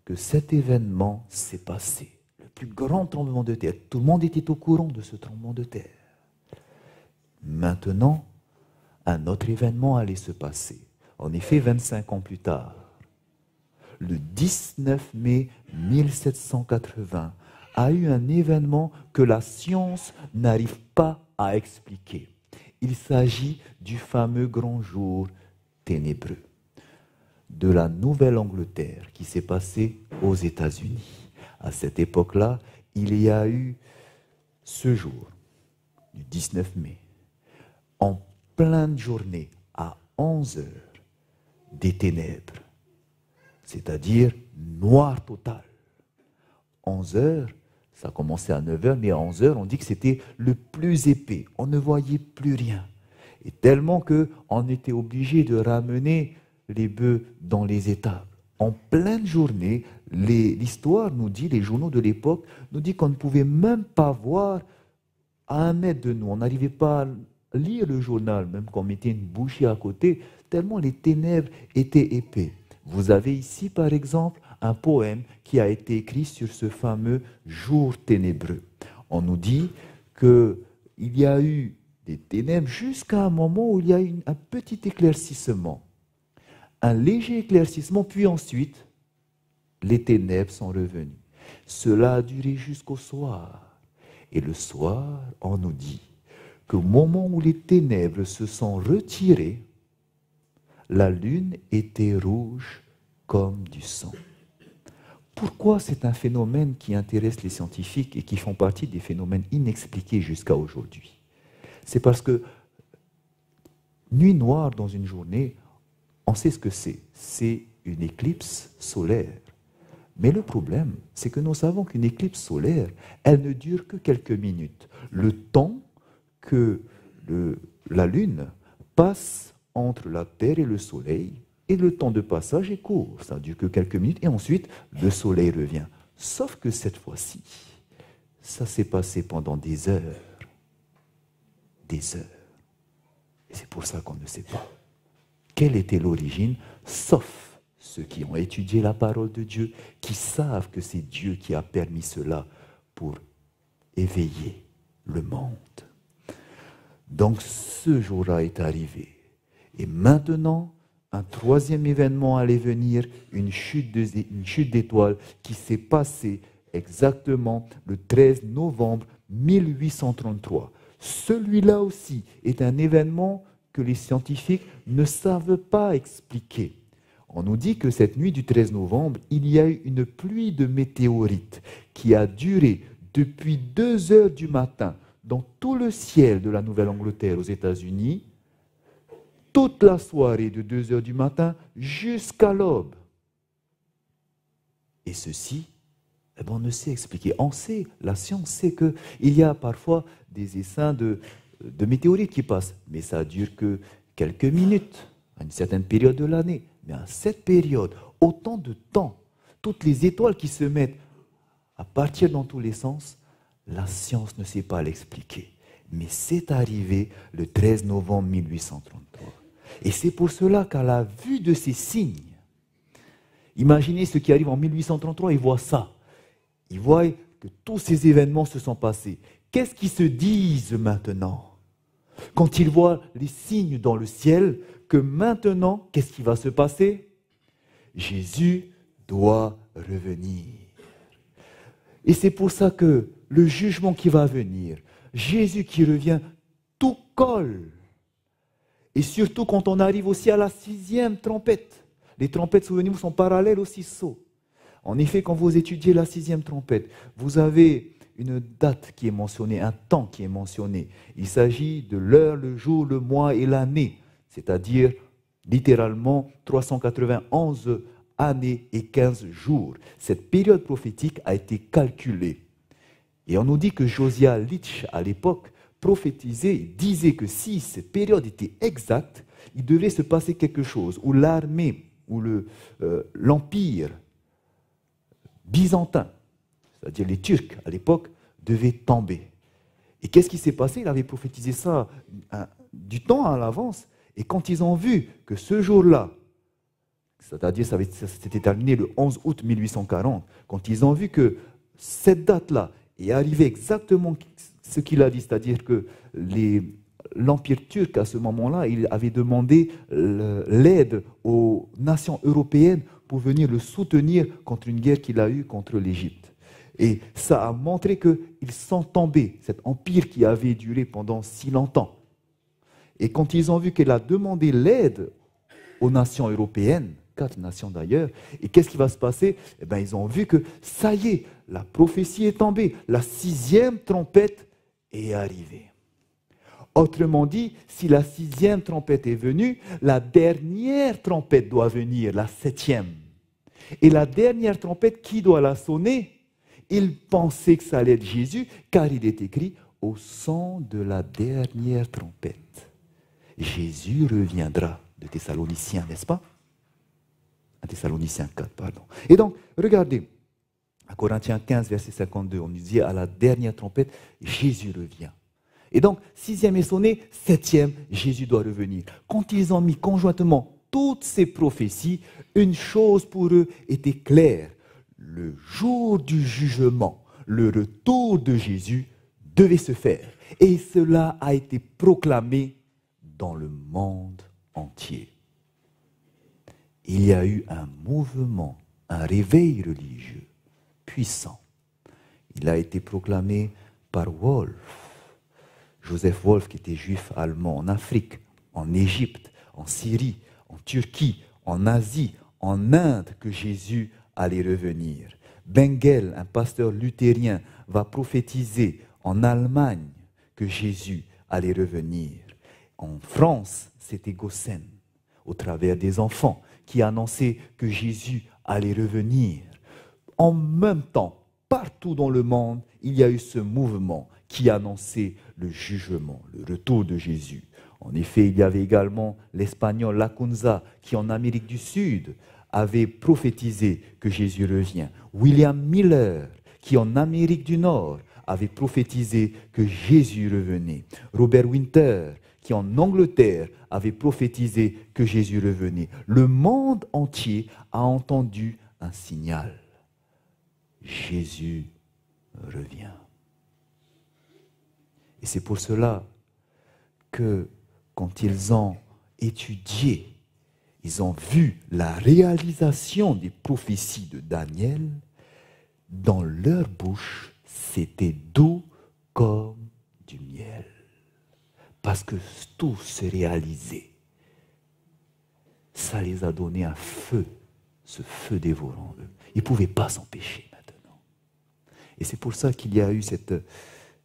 que cet événement s'est passé. Le plus grand tremblement de terre. Tout le monde était au courant de ce tremblement de terre. Maintenant, un autre événement allait se passer. En effet, 25 ans plus tard, le 19 mai 1780, a eu un événement que la science n'arrive pas à expliquer. Il s'agit du fameux grand jour ténébreux de la Nouvelle-Angleterre qui s'est passé aux États-Unis. À cette époque-là, il y a eu ce jour, du 19 mai, en pleine journée, à 11 heures, des ténèbres, c'est-à-dire noir total. 11 heures, ça commençait à 9 heures, mais à 11 heures, on dit que c'était le plus épais. On ne voyait plus rien. Et tellement qu'on était obligé de ramener les bœufs dans les étables. En pleine journée, l'histoire nous dit, les journaux de l'époque nous dit qu'on ne pouvait même pas voir à 1 mètre de nous. On n'arrivait pas à lire le journal, même quand on mettait une bougie à côté, tellement les ténèbres étaient épais. Vous avez ici, par exemple, un poème qui a été écrit sur ce fameux jour ténébreux. On nous dit qu'il y a eu des ténèbres jusqu'à un moment où il y a eu un petit éclaircissement. Un léger éclaircissement, puis ensuite, les ténèbres sont revenues. Cela a duré jusqu'au soir. Et le soir, on nous dit qu'au moment où les ténèbres se sont retirées, la lune était rouge comme du sang. Pourquoi c'est un phénomène qui intéresse les scientifiques et qui font partie des phénomènes inexpliqués jusqu'à aujourd'hui? C'est parce que nuit noire dans une journée, on sait ce que c'est. C'est une éclipse solaire. Mais le problème, c'est que nous savons qu'une éclipse solaire, elle ne dure que quelques minutes. Le temps que la Lune passe entre la Terre et le Soleil, et le temps de passage est court, ça ne dure que quelques minutes, et ensuite le Soleil revient. Sauf que cette fois-ci, ça s'est passé pendant des heures. Des heures. Et c'est pour ça qu'on ne sait pas quelle était l'origine, sauf ceux qui ont étudié la parole de Dieu, qui savent que c'est Dieu qui a permis cela pour éveiller le monde. Donc ce jour-là est arrivé. Et maintenant, un troisième événement allait venir, une chute d'étoiles qui s'est passée exactement le 13 novembre 1833. Celui-là aussi est un événement que les scientifiques ne savent pas expliquer. On nous dit que cette nuit du 13 novembre, il y a eu une pluie de météorites qui a duré depuis 2 heures du matin dans tout le ciel de la Nouvelle-Angleterre aux États-Unis, toute la soirée de 2 heures du matin jusqu'à l'aube. Et ceci, on ne sait expliquer. On sait, la science sait qu'il y a parfois des essaims de météorites qui passent, mais ça ne dure que quelques minutes, à une certaine période de l'année. Mais à cette période, autant de temps, toutes les étoiles qui se mettent à partir dans tous les sens, la science ne sait pas l'expliquer. Mais c'est arrivé le 13 novembre 1833. Et c'est pour cela qu'à la vue de ces signes, imaginez ce qui arrive en 1833, ils voient ça. Ils voient que tous ces événements se sont passés. Qu'est-ce qu'ils se disent maintenant? Quand ils voient les signes dans le ciel, que maintenant, qu'est-ce qui va se passer? Jésus doit revenir. Et c'est pour ça que le jugement qui va venir, Jésus qui revient, tout colle. Et surtout quand on arrive aussi à la 6e trompette. Les trompettes, souvenez-vous, sont parallèles aux 6 sceaux. En effet, quand vous étudiez la 6e trompette, vous avez une date qui est mentionnée, un temps qui est mentionné. Il s'agit de l'heure, le jour, le mois et l'année, c'est-à-dire littéralement 391 années et 15 jours. Cette période prophétique a été calculée. Et on nous dit que Josiah Litch, à l'époque, prophétisait, disait que si cette période était exacte, il devait se passer quelque chose, où l'armée, où l'empire byzantin, c'est-à-dire les Turcs à l'époque, devaient tomber. Et qu'est-ce qui s'est passé? Il avait prophétisé ça du temps à l'avance. Et quand ils ont vu que ce jour-là, c'est-à-dire ça s'était terminé le 11 août 1840, quand ils ont vu que cette date-là est arrivée exactement ce qu'il a dit, c'est-à-dire que l'Empire turc à ce moment-là, il avait demandé l'aide aux nations européennes pour venir le soutenir contre une guerre qu'il a eue contre l'Égypte. Et ça a montré qu'ils sont tombés, cet empire qui avait duré pendant si longtemps. Et quand ils ont vu qu'il a demandé l'aide aux nations européennes, 4 nations d'ailleurs, et qu'est-ce qui va se passer? Eh bien, ils ont vu que ça y est, la prophétie est tombée, la 6e trompette est arrivée. Autrement dit, si la 6e trompette est venue, la dernière trompette doit venir, la 7e. Et la dernière trompette, qui doit la sonner? Il pensait que ça allait être Jésus, car il est écrit « au son de la dernière trompette ». Jésus reviendra, de Thessaloniciens, n'est-ce pas? 1 Thessaloniciens 4, pardon. Et donc, regardez, à Corinthiens 15, verset 52, on nous dit à la dernière trompette, Jésus revient. Et donc, 6e est sonné, 7e, Jésus doit revenir. Quand ils ont mis conjointement toutes ces prophéties, une chose pour eux était claire. Le jour du jugement, le retour de Jésus devait se faire. Et cela a été proclamé dans le monde entier. Il y a eu un mouvement, un réveil religieux puissant. Il a été proclamé par Wolf, Joseph Wolf, qui était juif allemand en Afrique, en Égypte, en Syrie, en Turquie, en Asie, en Inde, que Jésus allait revenir. Bengel, un pasteur luthérien, va prophétiser en Allemagne que Jésus allait revenir. En France, c'était Gossen, au travers des enfants, qui annonçait que Jésus allait revenir. En même temps, partout dans le monde, il y a eu ce mouvement qui annonçait le jugement, le retour de Jésus. En effet, il y avait également l'espagnol Lacunza qui, en Amérique du Sud, avait prophétisé que Jésus revient. William Miller qui, en Amérique du Nord, avait prophétisé que Jésus revenait. Robert Winter qui, en Angleterre, avait prophétisé que Jésus revenait. Le monde entier a entendu un signal. Jésus revient. Et c'est pour cela que quand ils ont étudié, ils ont vu la réalisation des prophéties de Daniel, dans leur bouche, c'était doux comme du miel. Parce que tout se réalisait. Ça les a donné un feu, ce feu dévorant eux. Ils ne pouvaient pas s'empêcher maintenant. Et c'est pour ça qu'il y a eu cette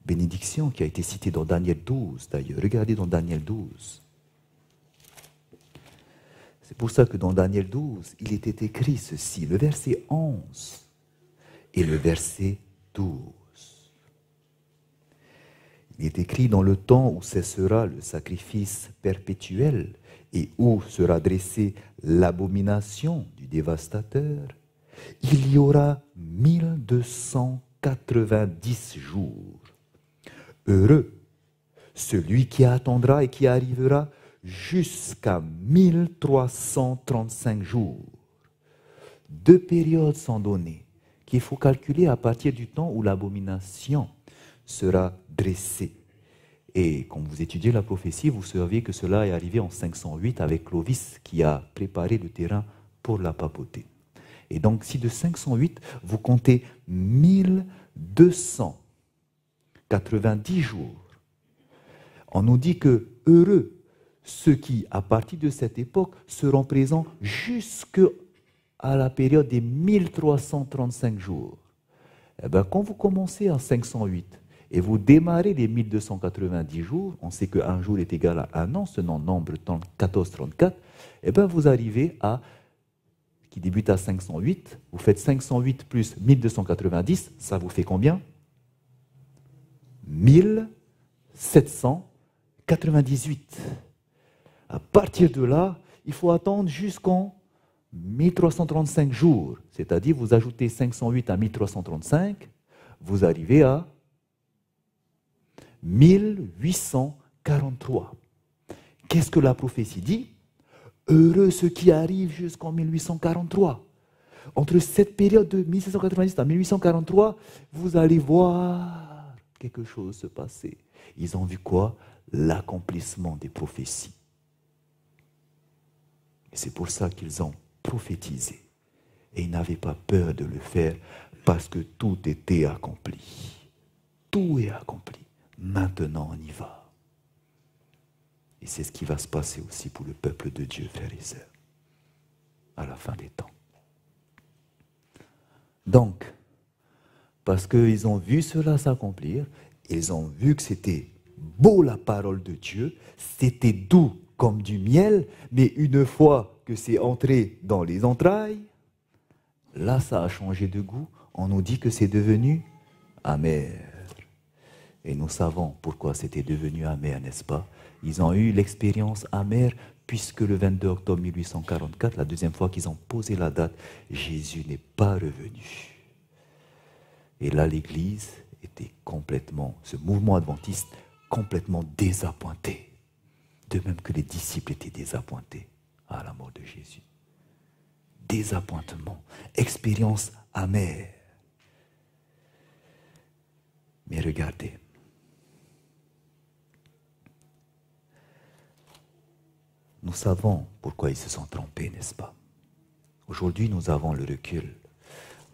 bénédiction qui a été citée dans Daniel 12 d'ailleurs. Regardez dans Daniel 12. C'est pour ça que dans Daniel 12, il était écrit ceci, le verset 11 et le verset 12. Il est écrit dans le temps où cessera le sacrifice perpétuel et où sera dressée l'abomination du dévastateur, il y aura 1290 jours. Heureux celui qui attendra et qui arrivera jusqu'à 1335 jours. 2 périodes sont données qu'il faut calculer à partir du temps où l'abomination sera dressée. Et quand vous étudiez la prophétie, vous savez que cela est arrivé en 508 avec Clovis qui a préparé le terrain pour la papauté. Et donc si de 508, vous comptez 1290 jours, on nous dit que heureux ceux qui, à partir de cette époque, seront présents jusqu'à la période des 1335 jours. Eh bien, quand vous commencez en 508 et vous démarrez les 1290 jours, on sait qu'un jour est égal à un an, ce nombre 1434, eh bien, vous arrivez à, qui débute à 508, vous faites 508 plus 1290, ça vous fait combien? 1798. À partir de là, il faut attendre jusqu'en 1335 jours. C'est-à-dire, vous ajoutez 508 à 1335, vous arrivez à 1843. Qu'est-ce que la prophétie dit? Heureux ceux qui arrivent jusqu'en 1843. Entre cette période de 1790 à 1843, vous allez voir quelque chose se passer. Ils ont vu quoi? L'accomplissement des prophéties. Et c'est pour ça qu'ils ont prophétisé. Et ils n'avaient pas peur de le faire parce que tout était accompli. Tout est accompli. Maintenant, on y va. Et c'est ce qui va se passer aussi pour le peuple de Dieu, frères et sœurs, à la fin des temps. Donc, parce qu'ils ont vu cela s'accomplir, ils ont vu que c'était beau la parole de Dieu, c'était doux comme du miel, mais une fois que c'est entré dans les entrailles, là ça a changé de goût, on nous dit que c'est devenu amer. Et nous savons pourquoi c'était devenu amer, n'est-ce pas? Ils ont eu l'expérience amère puisque le 22 octobre 1844, la deuxième fois qu'ils ont posé la date, Jésus n'est pas revenu. Et là, l'Église était complètement, ce mouvement adventiste, complètement désappointé. De même que les disciples étaient désappointés à la mort de Jésus. Désappointement, expérience amère. Mais regardez, nous savons pourquoi ils se sont trompés, n'est-ce pas? Aujourd'hui, nous avons le recul.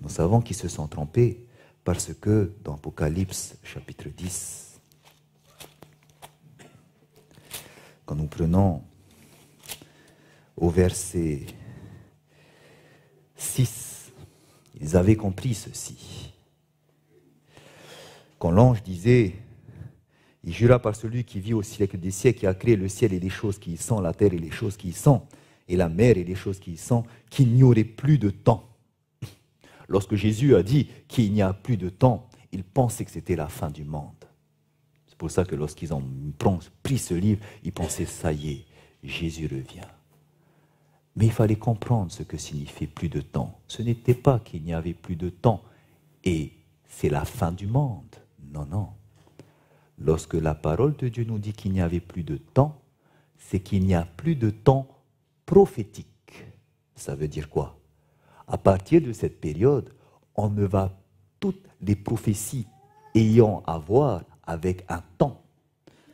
Nous savons qu'ils se sont trompés parce que dans Apocalypse chapitre 10, quand nous prenons au verset 6, ils avaient compris ceci. Quand l'ange disait, il jura par celui qui vit au siècle des siècles, qui a créé le ciel et les choses qui y sont, la terre et les choses qui y sont, et la mer et les choses qui y sont, qu'il n'y aurait plus de temps. Lorsque Jésus a dit qu'il n'y a plus de temps, il pensait que c'était la fin du monde. C'est pour ça que lorsqu'ils ont pris ce livre, ils pensaient, ça y est, Jésus revient. Mais il fallait comprendre ce que signifiait plus de temps. Ce n'était pas qu'il n'y avait plus de temps et c'est la fin du monde. Non, non. Lorsque la parole de Dieu nous dit qu'il n'y avait plus de temps, c'est qu'il n'y a plus de temps prophétique. Ça veut dire quoi? À partir de cette période, on ne va toutes les prophéties ayant à voir avec un temps,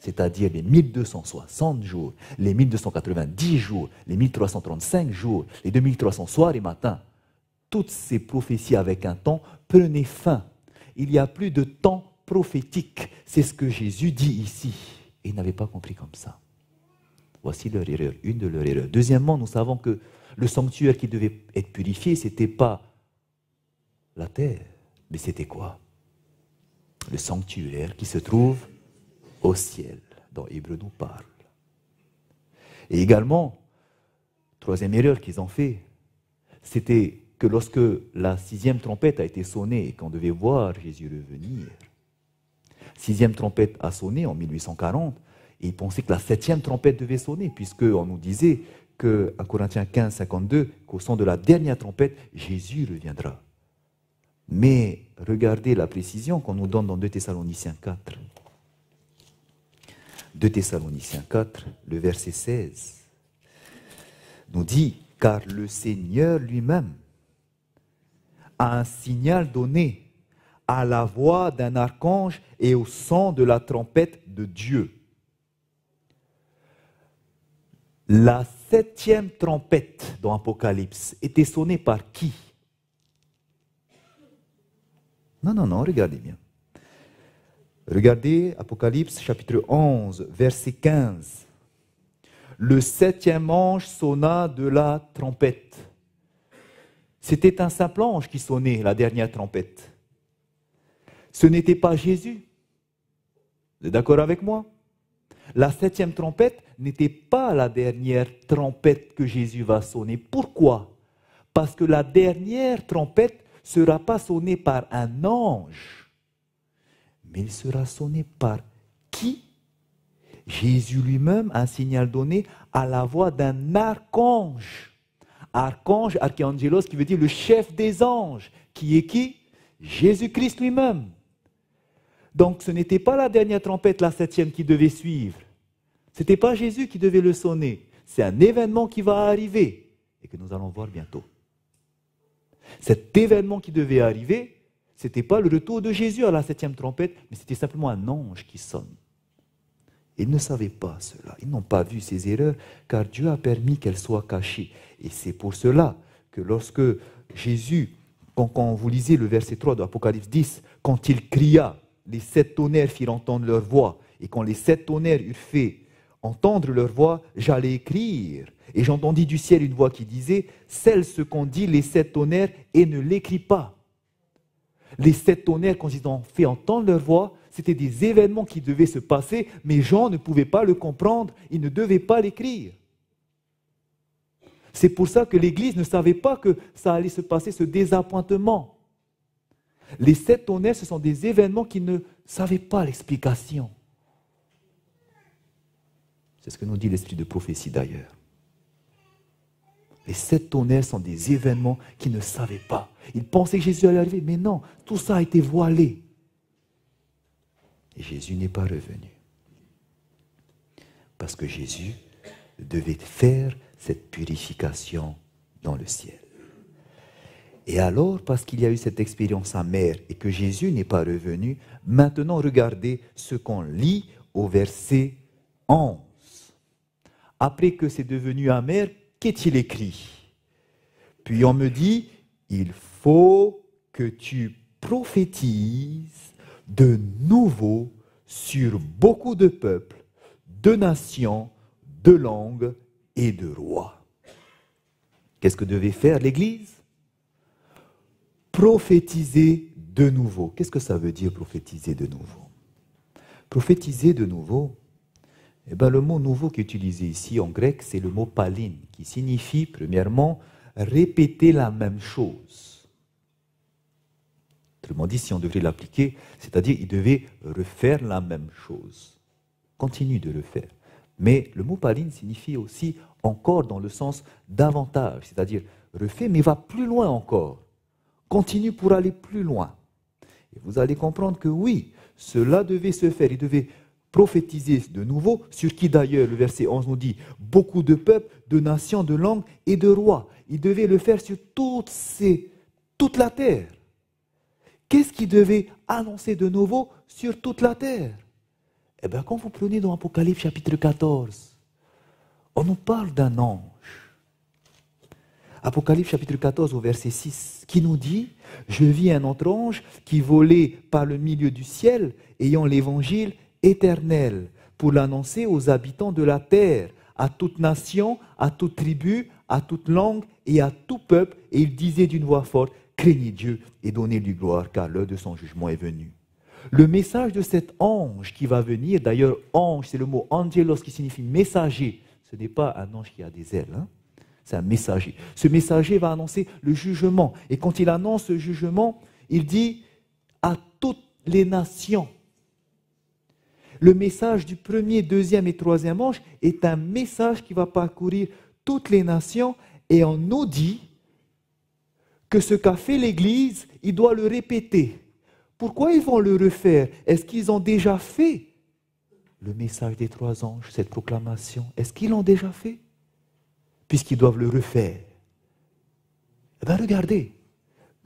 c'est-à-dire les 1260 jours, les 1290 jours, les 1335 jours, les 2300 soirs et matins, toutes ces prophéties avec un temps prenaient fin. Il n'y a plus de temps prophétique. C'est ce que Jésus dit ici. Et ils n'avaient pas compris comme ça. Voici leur erreur, une de leurs erreurs. Deuxièmement, nous savons que le sanctuaire qui devait être purifié, ce n'était pas la terre, mais c'était quoi? Le sanctuaire qui se trouve au ciel, dont Hébreu nous parle. Et également, troisième erreur qu'ils ont fait, c'était que lorsque la 6e trompette a été sonnée et qu'on devait voir Jésus revenir, 6e trompette a sonné en 1840, et ils pensaient que la 7e trompette devait sonner, puisqu'on nous disait qu'en Corinthiens 15, 52, qu'au son de la dernière trompette, Jésus reviendra. Mais regardez la précision qu'on nous donne dans 2 Thessaloniciens 4. 2 Thessaloniciens 4, le verset 16, nous dit « Car le Seigneur lui-même a un signal donné à la voix d'un archange et au son de la trompette de Dieu. » La 7e trompette dans Apocalypse était sonnée par qui? Non, regardez bien. Regardez Apocalypse chapitre 11, verset 15. Le 7e ange sonna de la trompette. C'était un simple ange qui sonnait la dernière trompette. Ce n'était pas Jésus. Vous êtes d'accord avec moi? La 7e trompette n'était pas la dernière trompette que Jésus va sonner. Pourquoi? Parce que la dernière trompette ne sera pas sonnée par un ange, mais il sera sonné par qui? Jésus lui-même, un signal donné à la voix d'un archange. Archange, archangelos, qui veut dire le chef des anges. Qui est qui? Jésus-Christ lui-même. Donc ce n'était pas la dernière trompette, la 7e, qui devait suivre. Ce n'était pas Jésus qui devait le sonner. C'est un événement qui va arriver et que nous allons voir bientôt. Cet événement qui devait arriver, ce n'était pas le retour de Jésus à la 7e trompette, mais c'était simplement un ange qui sonne. Ils ne savaient pas cela. Ils n'ont pas vu ces erreurs, car Dieu a permis qu'elles soient cachées. Et c'est pour cela que lorsque Jésus, quand vous lisez le verset 3 de Apocalypse 10, quand il cria, les 7 tonnerres firent entendre leur voix. Et quand les 7 tonnerres eurent fait entendre leur voix, j'allais écrire. Et j'entendis du ciel une voix qui disait, scelle ce qu'ont dit les 7 tonnerres et ne l'écris pas. Les 7 tonnerres, quand ils ont fait entendre leur voix, c'était des événements qui devaient se passer, mais Jean ne pouvait pas le comprendre, il ne devait pas l'écrire. C'est pour ça que l'Église ne savait pas que ça allait se passer, ce désappointement. Les 7 tonnerres, ce sont des événements qui ne savaient pas l'explication. C'est ce que nous dit l'esprit de prophétie d'ailleurs. Les 7 tonnerres sont des événements qu'ils ne savaient pas. Ils pensaient que Jésus allait arriver, mais non, tout ça a été voilé. Et Jésus n'est pas revenu. Parce que Jésus devait faire cette purification dans le ciel. Et alors, parce qu'il y a eu cette expérience amère et que Jésus n'est pas revenu, maintenant regardez ce qu'on lit au verset 11. Après que c'est devenu amer, qu'est-il écrit? Puis on me dit, il faut que tu prophétises de nouveau sur beaucoup de peuples, de nations, de langues et de rois. Qu'est-ce que devait faire l'Église? Prophétiser de nouveau. Qu'est-ce que ça veut dire prophétiser de nouveau? Prophétiser de nouveau, eh bien, le mot nouveau qui est utilisé ici en grec, c'est le mot paline, qui signifie, premièrement, répéter la même chose. Autrement dit, si on devrait l'appliquer, c'est-à-dire il devait refaire la même chose. Continue de le faire. Mais le mot paline signifie aussi encore dans le sens davantage, c'est-à-dire refait, mais va plus loin encore. Continue pour aller plus loin. Et vous allez comprendre que oui, cela devait se faire. Il devait prophétiser de nouveau, sur qui d'ailleurs, le verset 11 nous dit, beaucoup de peuples, de nations, de langues et de rois. Il devait le faire sur toute la terre. Qu'est-ce qu'il devait annoncer de nouveau sur toute la terre? Eh bien, quand vous prenez dans Apocalypse chapitre 14, on nous parle d'un ange. Apocalypse chapitre 14 au verset 6, qui nous dit « Je vis un autre ange qui volait par le milieu du ciel, ayant l'évangile éternel, pour l'annoncer aux habitants de la terre, à toute nation, à toute tribu, à toute langue et à tout peuple. Et il disait d'une voix forte, craignez Dieu et donnez-lui gloire, car l'heure de son jugement est venue. » Le message de cet ange qui va venir, d'ailleurs ange, c'est le mot angelos qui signifie messager. Ce n'est pas un ange qui a des ailes, hein? C'est un messager. Ce messager va annoncer le jugement. Et quand il annonce le jugement, il dit à toutes les nations. Le message du premier, deuxième et troisième ange est un message qui va parcourir toutes les nations et on nous dit que ce qu'a fait l'Église, il doit le répéter. Pourquoi ils vont le refaire? Est-ce qu'ils ont déjà fait le message des 3 anges, cette proclamation? Est-ce qu'ils l'ont déjà fait? Puisqu'ils doivent le refaire. Eh bien, regardez,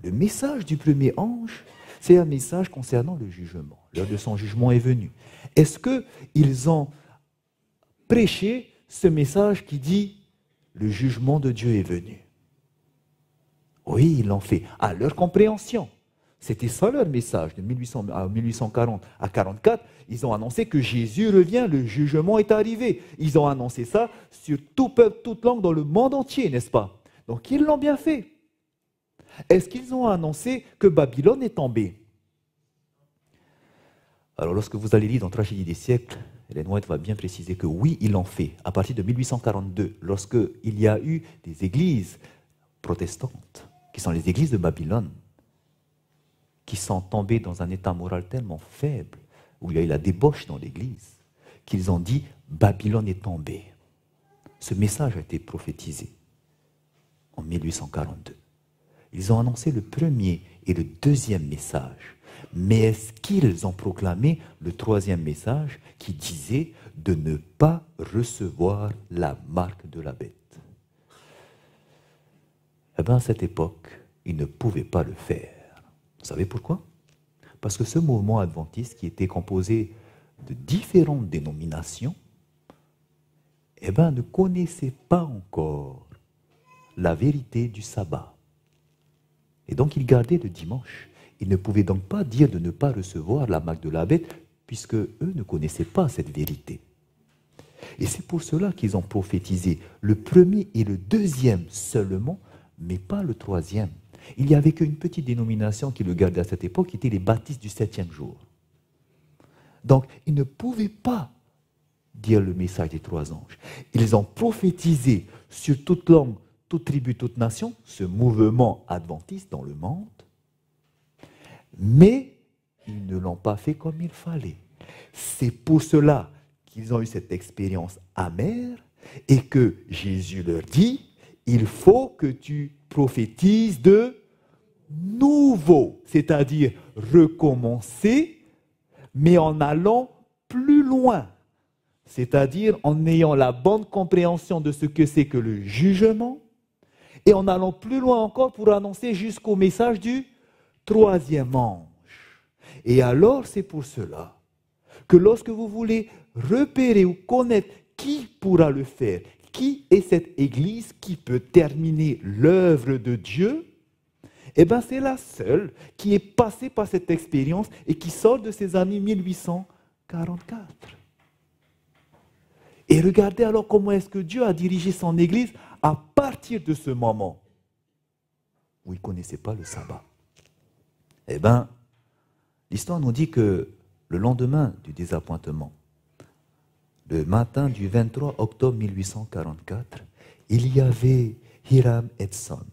le message du premier ange, c'est un message concernant le jugement. L'heure de son jugement est venue. Est-ce qu'ils ont prêché ce message qui dit « Le jugement de Dieu est venu » ? Oui, ils l'ont fait, à leur compréhension. C'était ça leur message, de 1840 à 1844. Ils ont annoncé que Jésus revient, le jugement est arrivé. Ils ont annoncé ça sur tout peuple, toute langue, dans le monde entier, n'est-ce pas? Donc ils l'ont bien fait. Est-ce qu'ils ont annoncé que Babylone est tombée? Alors lorsque vous allez lire dans Tragédie des siècles, Ellen White va bien préciser que oui, ils l'ont fait. À partir de 1842, lorsqu'il y a eu des églises protestantes, qui sont les églises de Babylone, qui sont tombés dans un état moral tellement faible, où il y a eu la débauche dans l'Église, qu'ils ont dit « Babylone est tombée ». Ce message a été prophétisé en 1842. Ils ont annoncé le premier et le deuxième message. Mais est-ce qu'ils ont proclamé le troisième message qui disait de ne pas recevoir la marque de la bête? Eh bien, à cette époque, ils ne pouvaient pas le faire. Vous savez pourquoi? Parce que ce mouvement adventiste, qui était composé de différentes dénominations, eh bien, ne connaissait pas encore la vérité du sabbat. Et donc, ils gardaient le dimanche. Ils ne pouvaient donc pas dire de ne pas recevoir la marque de la bête, puisque eux ne connaissaient pas cette vérité. Et c'est pour cela qu'ils ont prophétisé le premier et le deuxième seulement, mais pas le troisième. Il n'y avait qu'une petite dénomination qui le gardait à cette époque, qui était les baptistes du 7e jour. Donc, ils ne pouvaient pas dire le message des 3 anges. Ils ont prophétisé sur toute langue, toute tribu, toute nation, ce mouvement adventiste dans le monde, mais ils ne l'ont pas fait comme il fallait. C'est pour cela qu'ils ont eu cette expérience amère et que Jésus leur dit, il faut que tu prophétises de nouveau, c'est-à-dire recommencer, mais en allant plus loin, c'est-à-dire en ayant la bonne compréhension de ce que c'est que le jugement, et en allant plus loin encore pour annoncer jusqu'au message du troisième ange. Et alors, c'est pour cela que lorsque vous voulez repérer ou connaître qui pourra le faire, qui est cette Église qui peut terminer l'œuvre de Dieu, eh bien, c'est la seule qui est passée par cette expérience et qui sort de ces années 1844. Et regardez alors comment est-ce que Dieu a dirigé son Église à partir de ce moment où il ne connaissait pas le sabbat. Eh bien, l'histoire nous dit que le lendemain du désappointement, le matin du 23 octobre 1844, il y avait Hiram Edson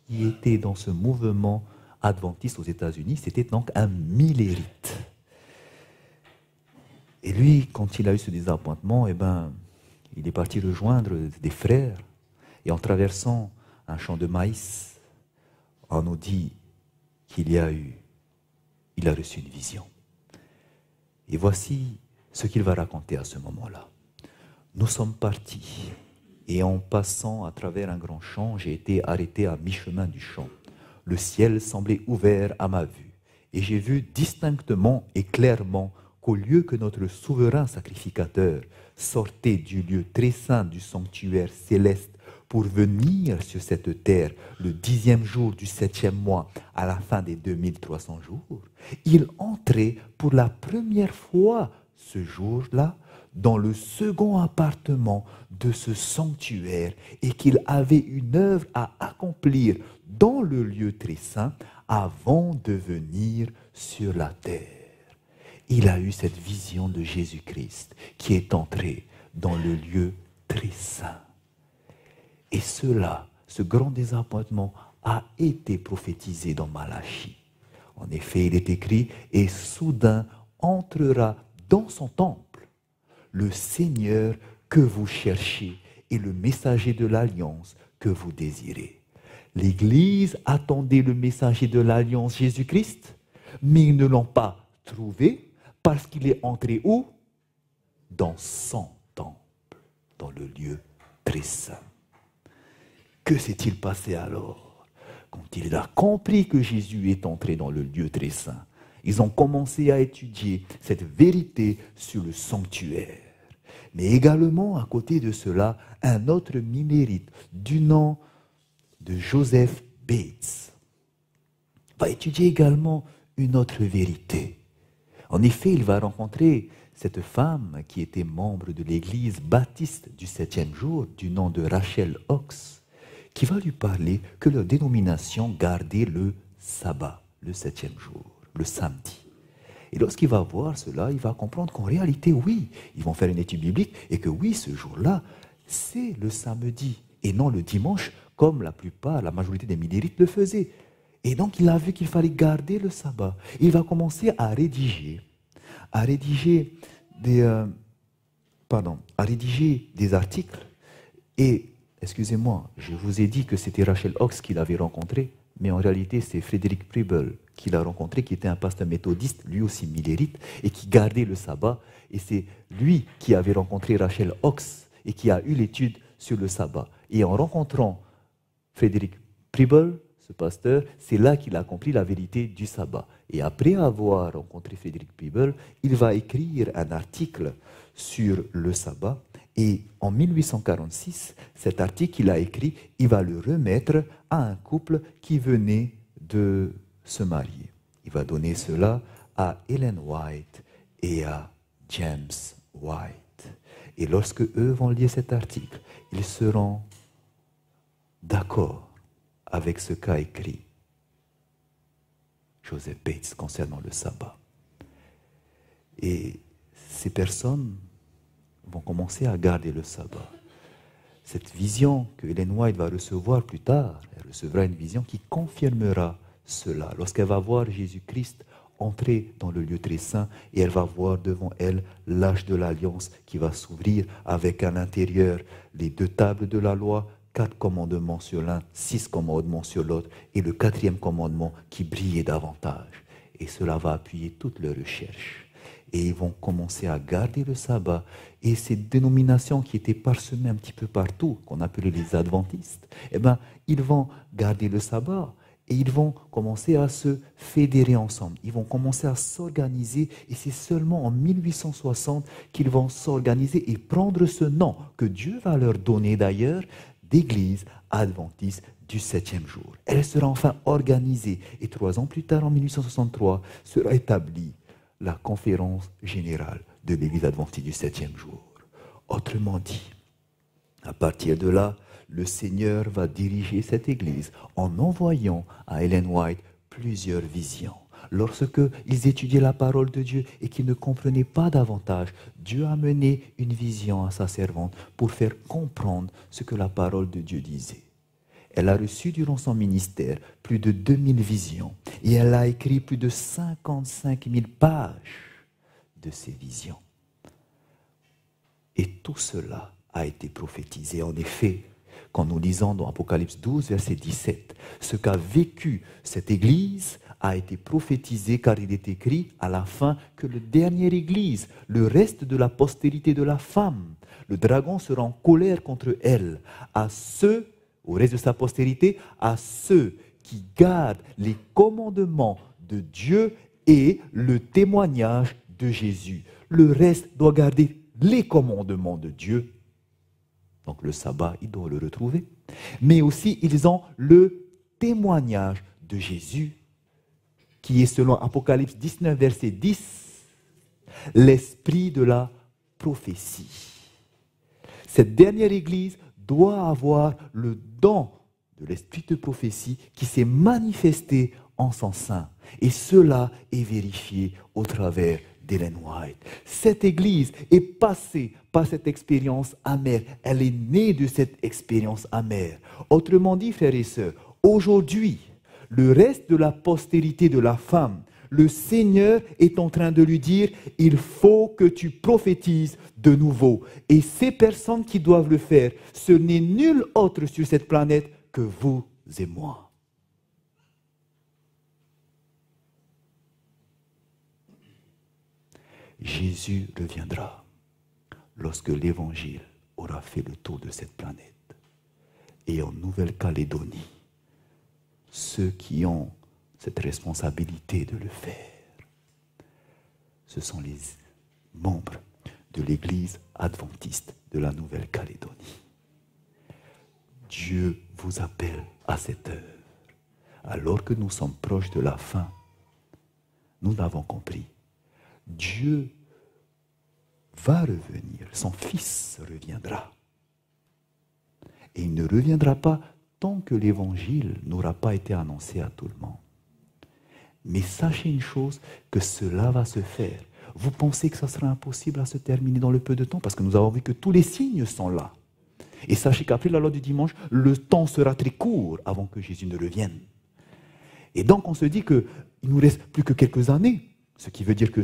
qui était dans ce mouvement adventiste aux États-Unis. C'était donc un millérite. Et lui, quand il a eu ce désappointement, eh ben, il est parti rejoindre des frères. Et en traversant un champ de maïs, on nous dit qu'il a reçu une vision. Et voici ce qu'il va raconter à ce moment-là. Nous sommes partis, et en passant à travers un grand champ, j'ai été arrêté à mi-chemin du champ. Le ciel semblait ouvert à ma vue, et j'ai vu distinctement et clairement qu'au lieu que notre souverain sacrificateur sortait du lieu très saint du sanctuaire céleste pour venir sur cette terre le 10e jour du 7e mois à la fin des 2300 jours, il entrait pour la première fois ce jour-là dans le second appartement de ce sanctuaire et qu'il avait une œuvre à accomplir dans le lieu très saint avant de venir sur la terre. Il a eu cette vision de Jésus-Christ qui est entré dans le lieu très saint. Et cela, ce grand désappointement, a été prophétisé dans Malachie. En effet, il est écrit « Et soudain entrera dans son temple le Seigneur que vous cherchez et le messager de l'alliance que vous désirez. » L'Église attendait le messager de l'alliance Jésus-Christ, mais ils ne l'ont pas trouvé parce qu'il est entré où? Dans son temple, dans le lieu très saint. Que s'est-il passé alors? Quand il a compris que Jésus est entré dans le lieu très saint, ils ont commencé à étudier cette vérité sur le sanctuaire. Mais également, à côté de cela, un autre minérite du nom de Joseph Bates va étudier également une autre vérité. En effet, il va rencontrer cette femme qui était membre de l'église baptiste du 7e jour, du nom de Rachel Ox, qui va lui parler que leur dénomination gardait le sabbat, le 7e jour, le samedi. Et lorsqu'il va voir cela, il va comprendre qu'en réalité, oui, ils vont faire une étude biblique et que oui, ce jour-là, c'est le samedi et non le dimanche, comme la majorité des millérites le faisaient. Et donc, il a vu qu'il fallait garder le sabbat. Il va commencer à rédiger des articles. Et, excusez-moi, je vous ai dit que c'était Rachel Ox qui l'avait rencontré, mais en réalité, c'est Frédéric Preble qui l'a rencontré, qui était un pasteur méthodiste, lui aussi millérite, et qui gardait le sabbat. Et c'est lui qui avait rencontré Rachel Ox et qui a eu l'étude sur le sabbat. Et en rencontrant Frédéric Preble, ce pasteur, c'est là qu'il a compris la vérité du sabbat. Et après avoir rencontré Frédéric Preble, il va écrire un article sur le sabbat. Et en 1846, cet article qu'il a écrit, il va le remettre à un couple qui venait de se marier. Il va donner cela à Ellen White et à James White. Et lorsque eux vont lire cet article, ils seront d'accord avec ce qu'a écrit Joseph Bates concernant le sabbat. Et ces personnes vont commencer à garder le sabbat. Cette vision que Ellen White va recevoir plus tard, elle recevra une vision qui confirmera cela. Lorsqu'elle va voir Jésus-Christ entrer dans le lieu très saint et elle va voir devant elle l'arche de l'alliance qui va s'ouvrir avec à l'intérieur les 2 tables de la loi, 4 commandements sur l'un, 6 commandements sur l'autre, et le 4e commandement qui brillait davantage. Et cela va appuyer toutes leurs recherches. Et ils vont commencer à garder le sabbat. Et ces dénominations qui étaient parsemées un petit peu partout, qu'on appelait les adventistes, eh bien, ils vont garder le sabbat. Et ils vont commencer à se fédérer ensemble. Ils vont commencer à s'organiser. Et c'est seulement en 1860 qu'ils vont s'organiser et prendre ce nom que Dieu va leur donner d'ailleurs d'Église adventiste du 7e jour. Elle sera enfin organisée. Et 3 ans plus tard, en 1863, sera établie la conférence générale de l'Église adventiste du 7e jour. Autrement dit, à partir de là, le Seigneur va diriger cette Église en envoyant à Ellen White plusieurs visions. Lorsque ils étudiaient la parole de Dieu et qu'ils ne comprenaient pas davantage, Dieu a mené une vision à sa servante pour faire comprendre ce que la parole de Dieu disait. Elle a reçu durant son ministère plus de 2000 visions et elle a écrit plus de 55 000 pages de ces visions. Et tout cela a été prophétisé. En effet, quand nous lisons dans Apocalypse 12, verset 17, ce qu'a vécu cette Église a été prophétisé car il est écrit à la fin que la dernière Église, le reste de la postérité de la femme, le dragon sera en colère contre elle. À ceux, au reste de sa postérité, à ceux qui gardent les commandements de Dieu et le témoignage de Jésus. Le reste doit garder les commandements de Dieu. Donc le sabbat, ils doivent le retrouver. Mais aussi, ils ont le témoignage de Jésus, qui est selon Apocalypse 19, verset 10, l'esprit de la prophétie. Cette dernière Église doit avoir le don de l'esprit de prophétie qui s'est manifesté en son sein. Et cela est vérifié au travers d'Ellen White. Cette Église est passée par cette expérience amère. Elle est née de cette expérience amère. Autrement dit, frères et sœurs, aujourd'hui, le reste de la postérité de la femme, le Seigneur est en train de lui dire, il faut que tu prophétises de nouveau. Et ces personnes qui doivent le faire, ce n'est nul autre sur cette planète que vous et moi. Jésus reviendra lorsque l'Évangile aura fait le tour de cette planète. Et en Nouvelle-Calédonie, ceux qui ont cette responsabilité de le faire, ce sont les membres de l'Église adventiste de la Nouvelle-Calédonie. Dieu vous appelle à cette heure. Alors que nous sommes proches de la fin, nous l'avons compris. Dieu va revenir, son Fils reviendra. Et il ne reviendra pas tant que l'Évangile n'aura pas été annoncé à tout le monde. Mais sachez une chose, que cela va se faire. Vous pensez que ça sera impossible à se terminer dans le peu de temps? Parce que nous avons vu que tous les signes sont là. Et sachez qu'après la loi du dimanche, le temps sera très court avant que Jésus ne revienne. Et donc on se dit qu'il ne nous reste plus que quelques années. Ce qui veut dire que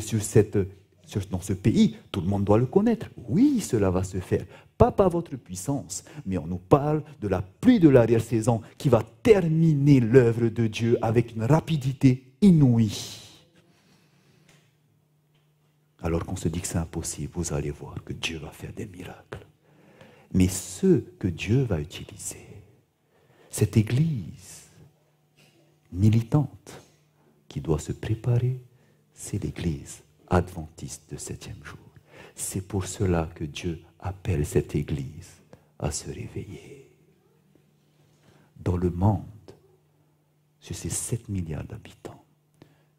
dans ce pays, tout le monde doit le connaître. Oui, cela va se faire. Pas par votre puissance, mais on nous parle de la pluie de l'arrière-saison qui va terminer l'œuvre de Dieu avec une rapidité inouïe. Alors qu'on se dit que c'est impossible, vous allez voir que Dieu va faire des miracles. Mais ceux que Dieu va utiliser, cette Église militante qui doit se préparer, c'est l'Église adventiste de 7e jour. C'est pour cela que Dieu appelle cette Église à se réveiller. Dans le monde, sur ces 7 milliards d'habitants,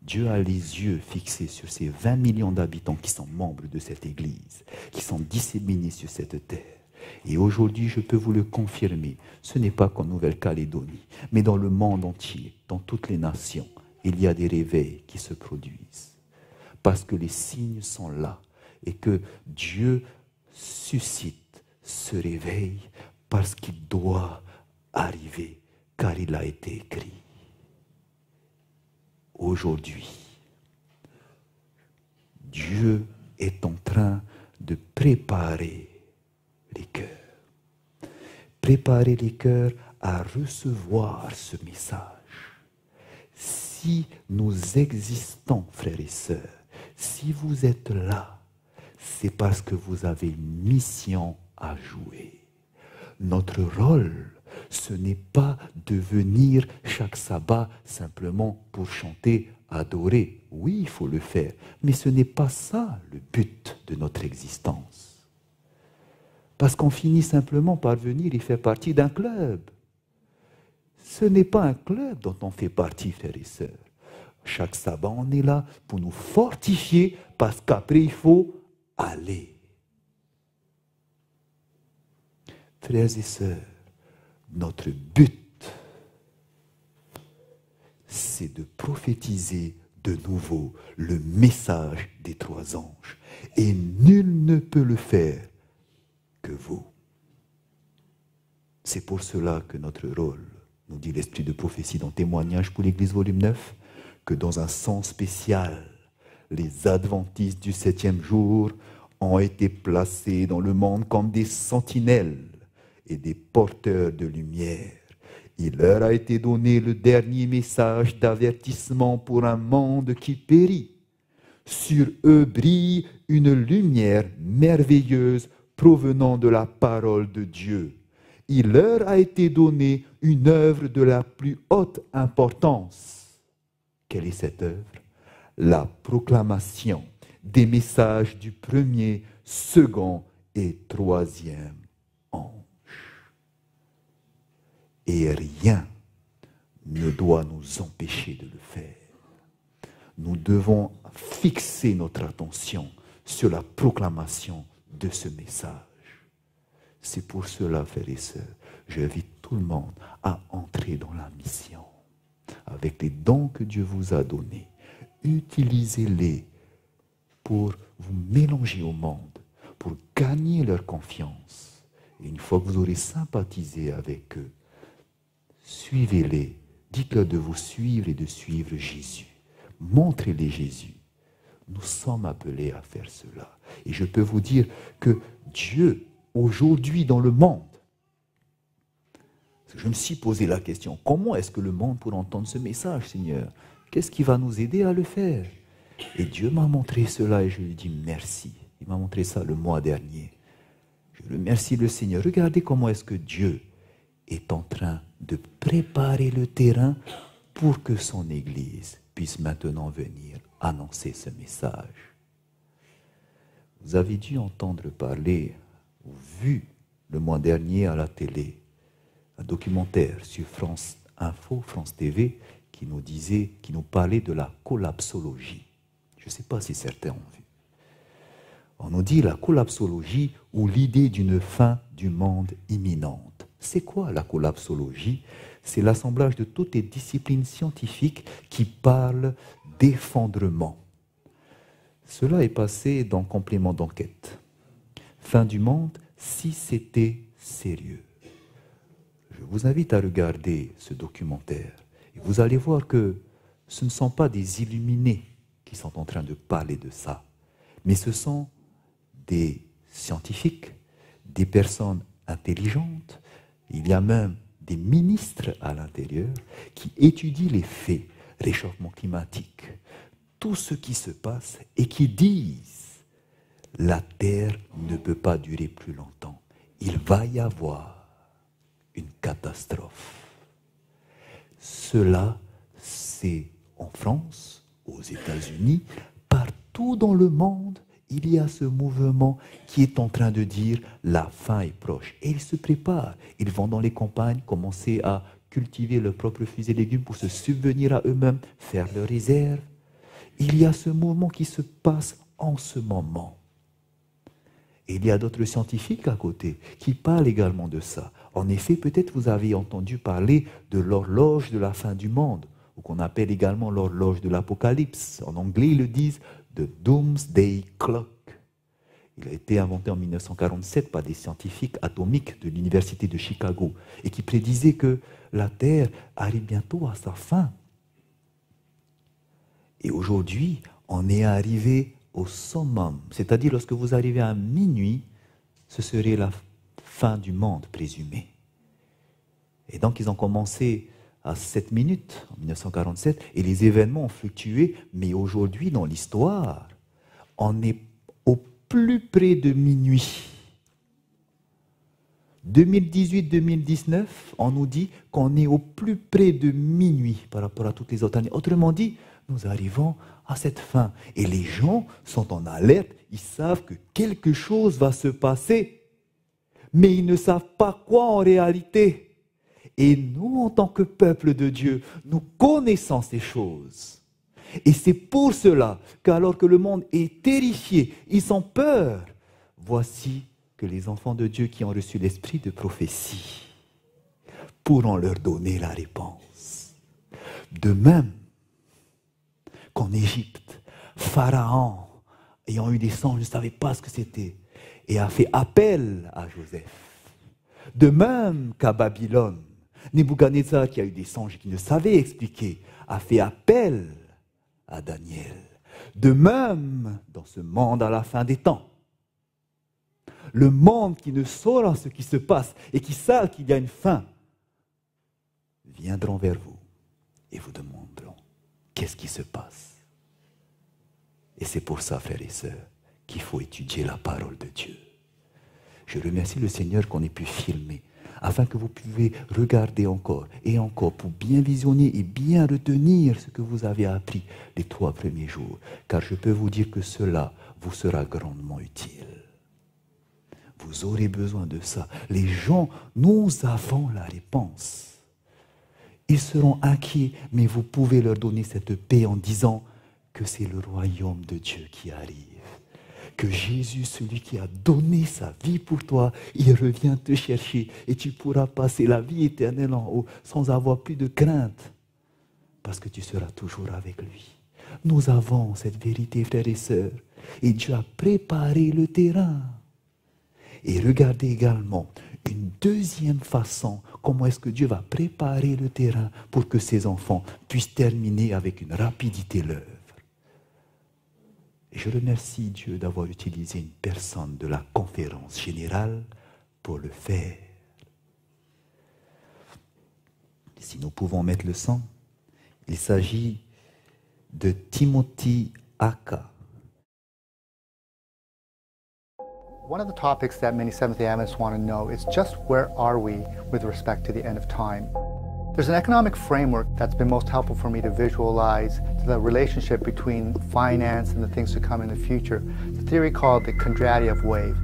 Dieu a les yeux fixés sur ces 20 millions d'habitants qui sont membres de cette Église, qui sont disséminés sur cette terre. Et aujourd'hui, je peux vous le confirmer, ce n'est pas qu'en Nouvelle-Calédonie, mais dans le monde entier, dans toutes les nations, il y a des réveils qui se produisent. Parce que les signes sont là et que Dieu suscite ce réveil parce qu'il doit arriver, car il a été écrit. Aujourd'hui, Dieu est en train de préparer les cœurs. préparer les cœurs à recevoir ce message. Si nous existons, frères et sœurs, si vous êtes là, c'est parce que vous avez une mission à jouer. Notre rôle, ce n'est pas de venir chaque sabbat simplement pour chanter, adorer. Oui, il faut le faire, mais ce n'est pas ça le but de notre existence. Parce qu'on finit simplement par venir et faire partie d'un club. Ce n'est pas un club dont on fait partie, frères et sœurs. Chaque sabbat, on est là pour nous fortifier parce qu'après, il faut aller. Frères et sœurs, notre but, c'est de prophétiser de nouveau le message des 3 anges. Et nul ne peut le faire que vous. C'est pour cela que notre rôle, nous dit l'Esprit de prophétie dans Témoignage pour l'Église volume 9, que dans un sens spécial, les adventistes du 7e jour ont été placés dans le monde comme des sentinelles et des porteurs de lumière. Il leur a été donné le dernier message d'avertissement pour un monde qui périt. Sur eux brille une lumière merveilleuse provenant de la parole de Dieu. Il leur a été donné une œuvre de la plus haute importance. Quelle est cette œuvre? La proclamation des messages du 1er, 2e et 3e ange. Et rien ne doit nous empêcher de le faire. Nous devons fixer notre attention sur la proclamation de ce message. C'est pour cela, frères et sœurs, j'invite tout le monde à entrer dans la mission. Avec les dons que Dieu vous a donnés, utilisez-les pour vous mélanger au monde, pour gagner leur confiance. Et une fois que vous aurez sympathisé avec eux, suivez-les, dites-leur de vous suivre et de suivre Jésus. Montrez-les Jésus. Nous sommes appelés à faire cela. Et je peux vous dire que Dieu, aujourd'hui dans le monde, je me suis posé la question, comment est-ce que le monde pourrait entendre ce message, Seigneur? Qu'est-ce qui va nous aider à le faire? Et Dieu m'a montré cela et je lui dis merci. Il m'a montré ça le mois dernier. Je remercie le Seigneur. Regardez comment est-ce que Dieu est en train de préparer le terrain pour que son Église puisse maintenant venir annoncer ce message. Vous avez dû entendre parler ou vu le mois dernier à la télé un documentaire sur France Info, France TV, qui nous parlait de la collapsologie. Je ne sais pas si certains ont vu. On nous dit la collapsologie ou l'idée d'une fin du monde imminente. C'est quoi la collapsologie? C'est l'assemblage de toutes les disciplines scientifiques qui parlent d'effondrement. Cela est passé dans Complément d'enquête. Fin du monde, si c'était sérieux. Je vous invite à regarder ce documentaire et vous allez voir que ce ne sont pas des illuminés qui sont en train de parler de ça, mais ce sont des scientifiques, des personnes intelligentes, il y a même des ministres à l'intérieur qui étudient les faits, réchauffement climatique, tout ce qui se passe et qui disent la Terre ne peut pas durer plus longtemps. Il va y avoir une catastrophe. Cela, c'est en France, aux États-Unis, partout dans le monde, il y a ce mouvement qui est en train de dire la fin est proche. Et ils se préparent. Ils vont dans les campagnes commencer à cultiver leurs propres fruits et légumes pour se subvenir à eux-mêmes, faire leurs réserves. Il y a ce mouvement qui se passe en ce moment. Et il y a d'autres scientifiques à côté qui parlent également de ça. En effet, peut-être vous avez entendu parler de l'horloge de la fin du monde, ou qu'on appelle également l'horloge de l'Apocalypse. En anglais, ils le disent « the Doomsday Clock ». Il a été inventé en 1947 par des scientifiques atomiques de l'Université de Chicago et qui prédisaient que la Terre arrive bientôt à sa fin. Et aujourd'hui, on est arrivé au summum, c'est-à-dire lorsque vous arrivez à minuit, ce serait la fin du monde présumée. Et donc ils ont commencé à 7 minutes en 1947 et les événements ont fluctué. Mais aujourd'hui, dans l'histoire, on est au plus près de minuit. 2018-2019, on nous dit qu'on est au plus près de minuit par rapport à toutes les autres années. Autrement dit, nous arrivons à cette fin. Et les gens sont en alerte, ils savent que quelque chose va se passer, mais ils ne savent pas quoi en réalité. Et nous, en tant que peuple de Dieu, nous connaissons ces choses. Et c'est pour cela qu'alors que le monde est terrifié, ils ont peur, voici que les enfants de Dieu qui ont reçu l'esprit de prophétie pourront leur donner la réponse. De même qu'en Égypte, Pharaon, ayant eu des songes, ne savait pas ce que c'était et a fait appel à Joseph. De même qu'à Babylone, Nebuchadnezzar, qui a eu des songes et qui ne savait expliquer, a fait appel à Daniel. De même, dans ce monde à la fin des temps, le monde qui ne saura ce qui se passe et qui sait qu'il y a une fin, viendront vers vous et vous demanderont qu'est-ce qui se passe. Et c'est pour ça, frères et sœurs, qu'il faut étudier la parole de Dieu. Je remercie le Seigneur qu'on ait pu filmer, afin que vous puissiez regarder encore et encore pour bien visionner et bien retenir ce que vous avez appris les 3 premiers jours. Car je peux vous dire que cela vous sera grandement utile. Vous aurez besoin de ça. Les gens, nous avons la réponse. Ils seront inquiets, mais vous pouvez leur donner cette paix en disant que c'est le royaume de Dieu qui arrive. Que Jésus, celui qui a donné sa vie pour toi, il revient te chercher et tu pourras passer la vie éternelle en haut sans avoir plus de crainte parce que tu seras toujours avec lui. Nous avons cette vérité, frères et sœurs, et Dieu a préparé le terrain. Et regardez également une deuxième façon, comment est-ce que Dieu va préparer le terrain pour que ses enfants puissent terminer avec une rapidité l'œuvre. Et je remercie Dieu d'avoir utilisé une personne de la conférence générale pour le faire. Si nous pouvons mettre le son, il s'agit de Timothy Aka. One of the topics that many Seventh-day Adventists want to know is just where are we with respect to the end of time. There's an economic framework that's been most helpful for me to visualize the relationship between finance and the things to come in the future. It's a theory called the Kondratiev wave.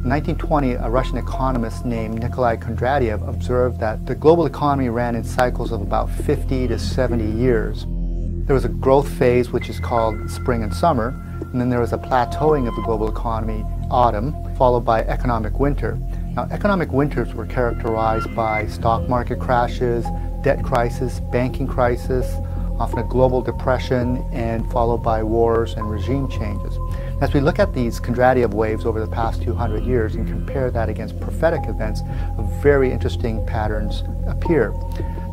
In 1920, a Russian economist named Nikolai Kondratiev observed that the global economy ran in cycles of about 50 to 70 years. There was a growth phase, which is called spring and summer, and then there was a plateauing of the global economy, autumn, followed by economic winter. Now, economic winters were characterized by stock market crashes, debt crisis, banking crisis, often a global depression, and followed by wars and regime changes. As we look at these Kondratiev waves over the past 200 years and compare that against prophetic events, very interesting patterns appear.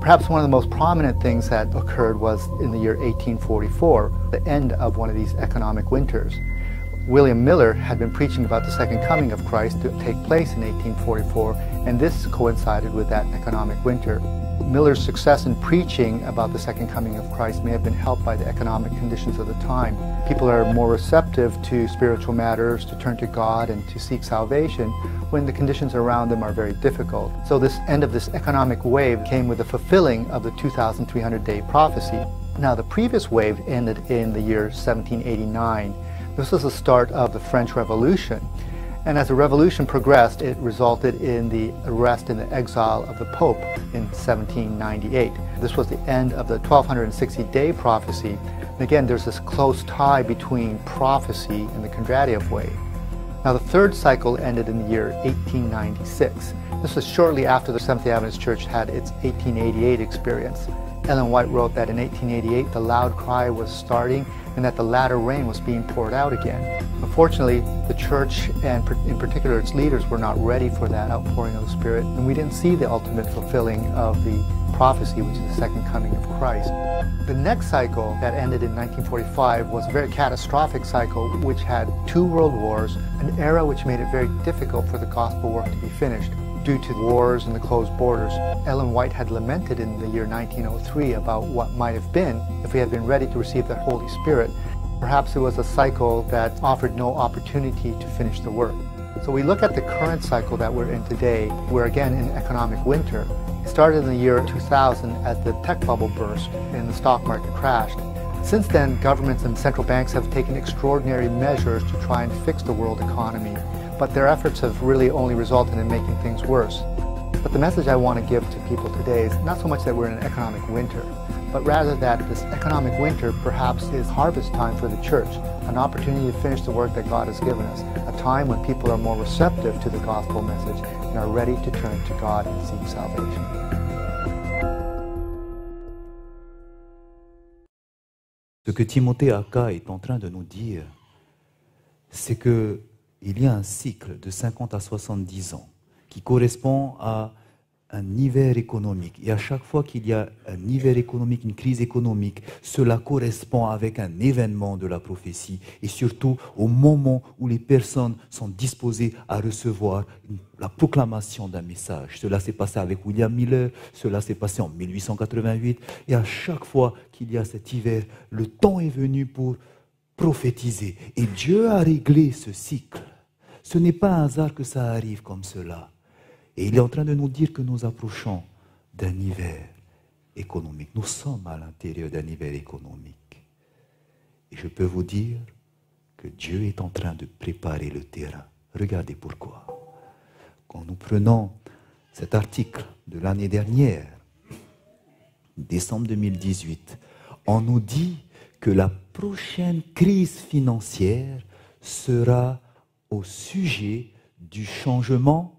Perhaps one of the most prominent things that occurred was in the year 1844, the end of one of these economic winters. William Miller had been preaching about the second coming of Christ to take place in 1844, and this coincided with that economic winter. Miller's success in preaching about the second coming of Christ may have been helped by the economic conditions of the time. People are more receptive to spiritual matters, to turn to God and to seek salvation when the conditions around them are very difficult. So this end of this economic wave came with the fulfilling of the 2,300-day prophecy. Now, the previous wave ended in the year 1789. This was the start of the French Revolution. And as the revolution progressed, it resulted in the arrest and the exile of the Pope in 1798. This was the end of the 1260-day prophecy. And again, there's this close tie between prophecy and the Kondratiev wave. Now, the third cycle ended in the year 1896. This was shortly after the Seventh-day Adventist Church had its 1888 experience. Ellen White wrote that in 1888 the loud cry was starting and that the latter rain was being poured out again. Unfortunately, the church and in particular its leaders were not ready for that outpouring of the Spirit, and we didn't see the ultimate fulfilling of the prophecy, which is the second coming of Christ. The next cycle that ended in 1945 was a very catastrophic cycle which had 2 world wars, an era which made it very difficult for the gospel work to be finished. due to wars and the closed borders. Ellen White had lamented in the year 1903 about what might have been if we had been ready to receive the Holy Spirit. Perhaps it was a cycle that offered no opportunity to finish the work. So we look at the current cycle that we're in today. We're again in economic winter. It started in the year 2000 as the tech bubble burst and the stock market crashed. Since then, governments and central banks have taken extraordinary measures to try and fix the world economy, but their efforts have really only resulted in making things worse. But the message I want to give to people today is not so much that we're in an economic winter, but rather that this economic winter perhaps is harvest time for the church, an opportunity to finish the work that God has given us, a time when people are more receptive to the gospel message and are ready to turn to God and seek salvation. Ce que Timothée Aka est en train de nous dire, c'est qu'il y a un cycle de 50 à 70 ans qui correspond à un hiver économique. Et à chaque fois qu'il y a un hiver économique, une crise économique, cela correspond avec un événement de la prophétie et surtout au moment où les personnes sont disposées à recevoir la proclamation d'un message. Cela s'est passé avec William Miller, cela s'est passé en 1888 et à chaque fois qu'il y a cet hiver, le temps est venu pour prophétiser. Et Dieu a réglé ce cycle. Ce n'est pas un hasard que ça arrive comme cela. Et il est en train de nous dire que nous approchons d'un hiver économique. Nous sommes à l'intérieur d'un hiver économique. Et je peux vous dire que Dieu est en train de préparer le terrain. Regardez pourquoi. Quand nous prenons cet article de l'année dernière, décembre 2018, on nous dit que la prochaine crise financière sera au sujet du changement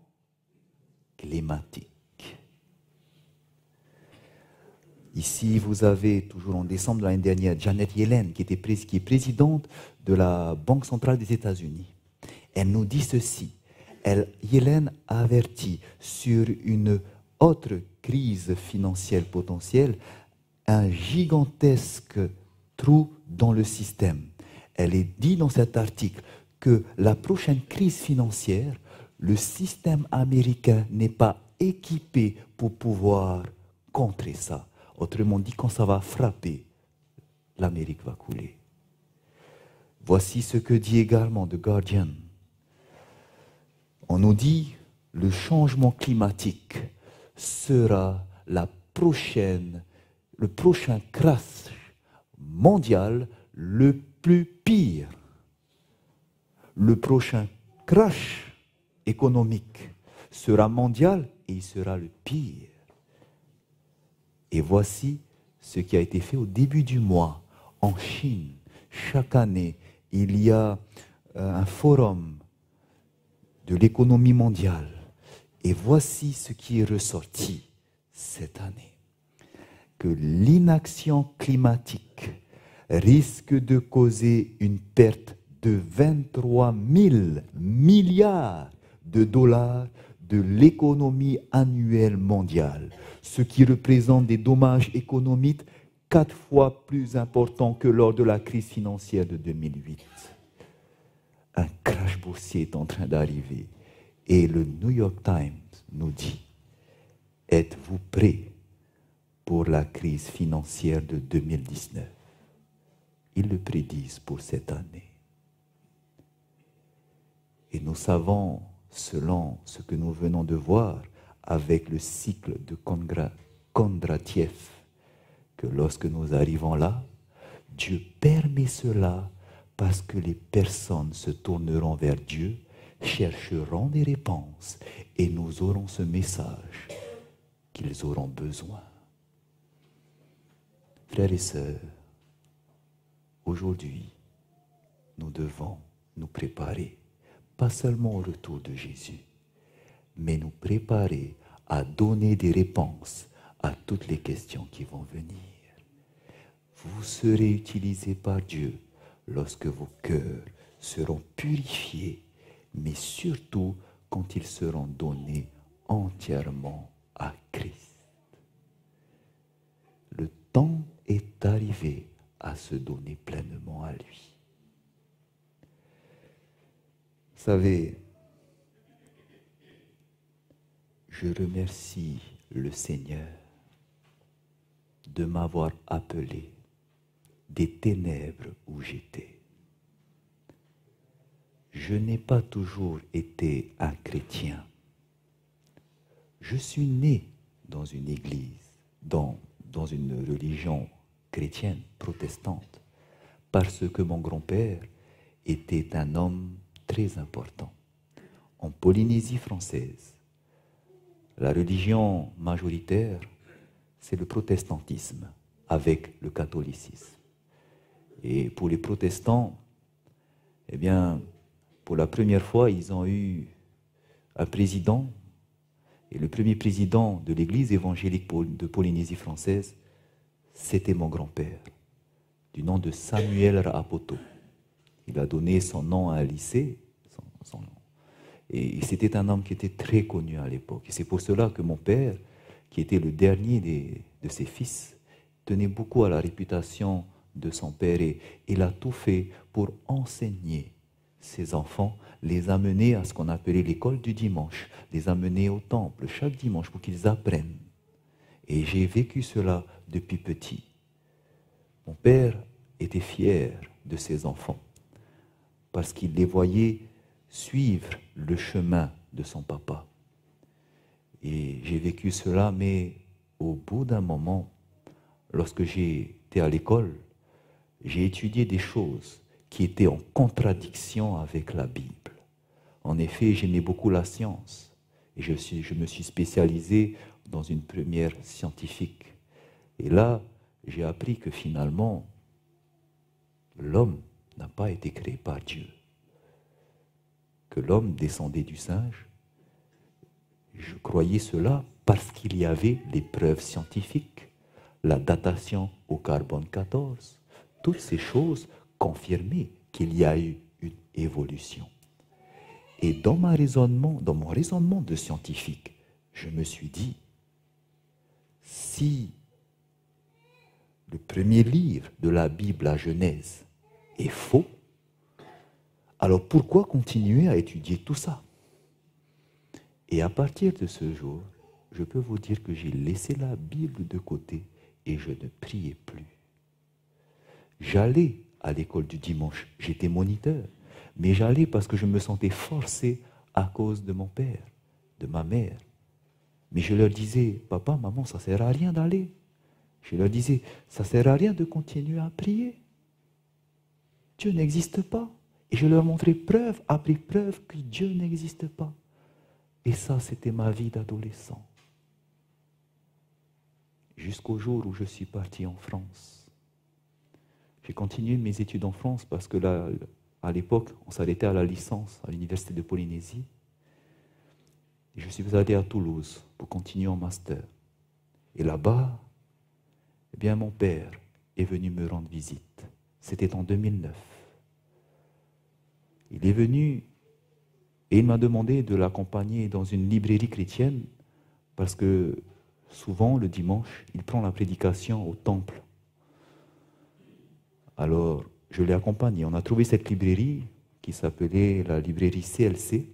climatique. Ici, vous avez, toujours en décembre de l'année dernière, Janet Yellen, qui est présidente de la Banque centrale des États-Unis. Elle nous dit ceci. Yellen a averti sur une autre crise financière potentielle, un gigantesque trou dans le système. Elle est dit dans cet article que la prochaine crise financière, le système américain n'est pas équipé pour pouvoir contrer ça. Autrement dit, quand ça va frapper, l'Amérique va couler. Voici ce que dit également The Guardian. On nous dit que le changement climatique sera le prochain crash mondial le plus pire. Le prochain crash économique sera mondial et il sera le pire. Et voici ce qui a été fait au début du mois en Chine. Chaque année, il y a un forum de l'économie mondiale. Et voici ce qui est ressorti cette année. Que l'inaction climatique risque de causer une perte de 23 000 milliards de dollars de l'économie annuelle mondiale, ce qui représente des dommages économiques 4 fois plus importants que lors de la crise financière de 2008. Un crash boursier est en train d'arriver et le New York Times nous dit « Êtes-vous prêts pour la crise financière de 2019 ?» Ils le prédisent pour cette année. Et nous savons, selon ce que nous venons de voir avec le cycle de Kondratiev, que lorsque nous arrivons là, Dieu permet cela parce que les personnes se tourneront vers Dieu, chercheront des réponses et nous aurons ce message qu'ils auront besoin. Frères et sœurs, aujourd'hui, nous devons nous préparer, pas seulement au retour de Jésus, mais nous préparer à donner des réponses à toutes les questions qui vont venir. Vous serez utilisés par Dieu lorsque vos cœurs seront purifiés, mais surtout quand ils seront donnés entièrement à Christ. Le temps est arrivé à se donner pleinement à lui. Vous savez, Je remercie le Seigneur de m'avoir appelé des ténèbres où j'étais. Je n'ai pas toujours été un chrétien. Je suis né dans une église, dans une religion chrétienne, protestante, parce que mon grand-père était un homme très important. En Polynésie française, la religion majoritaire, c'est le protestantisme avec le catholicisme. Et pour les protestants, eh bien, pour la première fois, ils ont eu un président. Et le premier président de l'église évangélique de Polynésie française, c'était mon grand-père, du nom de Samuel Raapoto. Il a donné son nom à un lycée, son nom. Et c'était un homme qui était très connu à l'époque. Et c'est pour cela que mon père, qui était le dernier de ses fils, tenait beaucoup à la réputation de son père. Et il a tout fait pour enseigner ses enfants, les amener à ce qu'on appelait l'école du dimanche, les amener au temple chaque dimanche pour qu'ils apprennent. Et j'ai vécu cela depuis petit. Mon père était fier de ses enfants parce qu'il les voyait suivre le chemin de son papa. Et j'ai vécu cela, mais au bout d'un moment, lorsque j'étais à l'école, j'ai étudié des choses qui étaient en contradiction avec la Bible. En effet, j'aimais beaucoup la science et je me suis spécialisé dans une première scientifique. Et là, j'ai appris que finalement, l'homme n'a pas été créé par Dieu, que l'homme descendait du singe. Je croyais cela parce qu'il y avait les preuves scientifiques, la datation au carbone 14, toutes ces choses confirmaient qu'il y a eu une évolution. Et dans mon raisonnement de scientifique, je me suis dit, si le premier livre de la Bible, la Genèse, est faux, alors pourquoi continuer à étudier tout ça? Et à partir de ce jour, je peux vous dire que j'ai laissé la Bible de côté et je ne priais plus. J'allais à l'école du dimanche, j'étais moniteur, mais j'allais parce que je me sentais forcé à cause de mon père, de ma mère. Mais je leur disais, papa, maman, ça ne sert à rien d'aller. Je leur disais, ça ne sert à rien de continuer à prier. Dieu n'existe pas. Et je leur montrais preuve après preuve que Dieu n'existe pas. Et ça, c'était ma vie d'adolescent. Jusqu'au jour où je suis parti en France. J'ai continué mes études en France parce que là, à l'époque, on s'arrêtait à la licence à l'université de Polynésie. Et je suis allé à Toulouse pour continuer en master. Et là-bas, eh bien, mon père est venu me rendre visite. C'était en 2009. Il est venu et il m'a demandé de l'accompagner dans une librairie chrétienne parce que souvent, le dimanche, il prend la prédication au temple. Alors, je l'ai accompagné. On a trouvé cette librairie qui s'appelait la librairie CLC.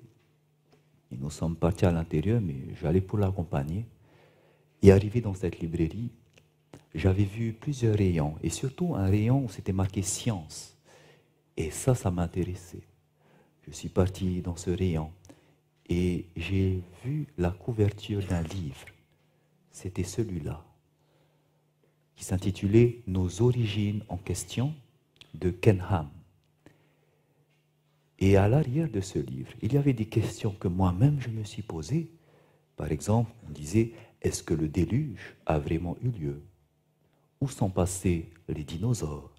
Et nous sommes partis à l'intérieur, mais j'allais pour l'accompagner. Et arrivé dans cette librairie, j'avais vu plusieurs rayons, et surtout un rayon où c'était marqué « Science ». Et ça m'intéressait. Je suis parti dans ce rayon et j'ai vu la couverture d'un livre. C'était celui-là, qui s'intitulait « Nos origines en question » de Ken Ham. Et à l'arrière de ce livre, il y avait des questions que moi-même je me suis posées. Par exemple, on disait, est-ce que le déluge a vraiment eu lieu? Où sont passés les dinosaures?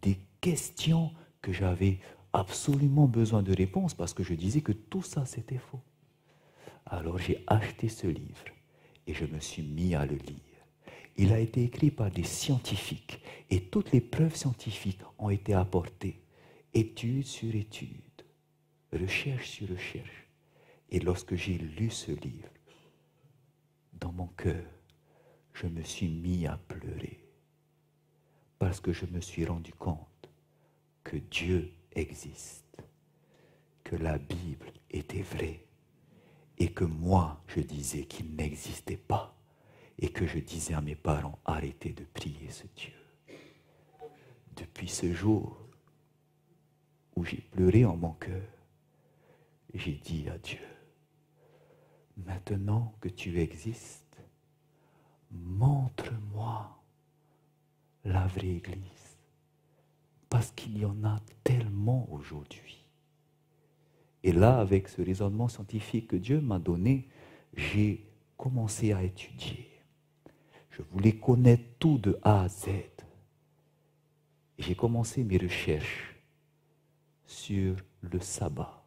Des questions que j'avais absolument besoin de réponses parce que je disais que tout ça c'était faux. Alors j'ai acheté ce livre et je me suis mis à le lire. Il a été écrit par des scientifiques et toutes les preuves scientifiques ont été apportées, étude sur étude, recherche sur recherche. Et lorsque j'ai lu ce livre, dans mon cœur, je me suis mis à pleurer parce que je me suis rendu compte que Dieu existe, que la Bible était vraie et que moi, je disais qu'il n'existait pas, et que je disais à mes parents, arrêtez de prier ce Dieu. Depuis ce jour où j'ai pleuré en mon cœur, j'ai dit à Dieu, maintenant que tu existes, montre-moi la vraie Église, parce qu'il y en a tellement aujourd'hui. Et là, avec ce raisonnement scientifique que Dieu m'a donné, j'ai commencé à étudier. Je voulais connaître tout de A à Z. Et j'ai commencé mes recherches sur le sabbat.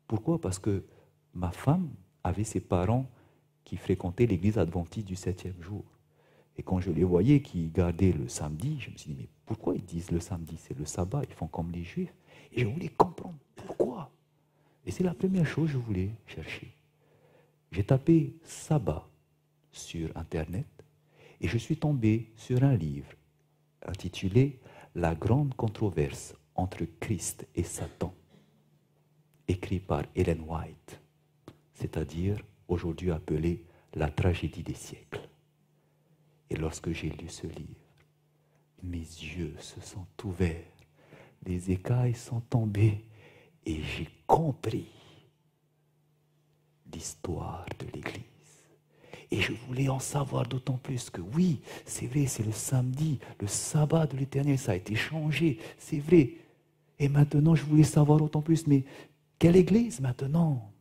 Pourquoi? Parce que ma femme avait ses parents qui fréquentaient l'église adventiste du 7e jour. Et quand je les voyais qui gardaient le samedi, je me suis dit, mais pourquoi ils disent le samedi? C'est le sabbat, ils font comme les juifs. Et je voulais comprendre pourquoi. Et c'est la première chose que je voulais chercher. J'ai tapé sabbat sur Internet et je suis tombé sur un livre intitulé « La grande controverse entre Christ et Satan », écrit par Ellen White, c'est-à-dire aujourd'hui appelé « La tragédie des siècles ». Et lorsque j'ai lu ce livre, mes yeux se sont ouverts, les écailles sont tombées et j'ai compris l'histoire de l'Église. Et je voulais en savoir d'autant plus que oui, c'est vrai, c'est le samedi, le sabbat de l'Éternel, ça a été changé, c'est vrai. Et maintenant, je voulais savoir d'autant plus, mais quelle Église maintenant?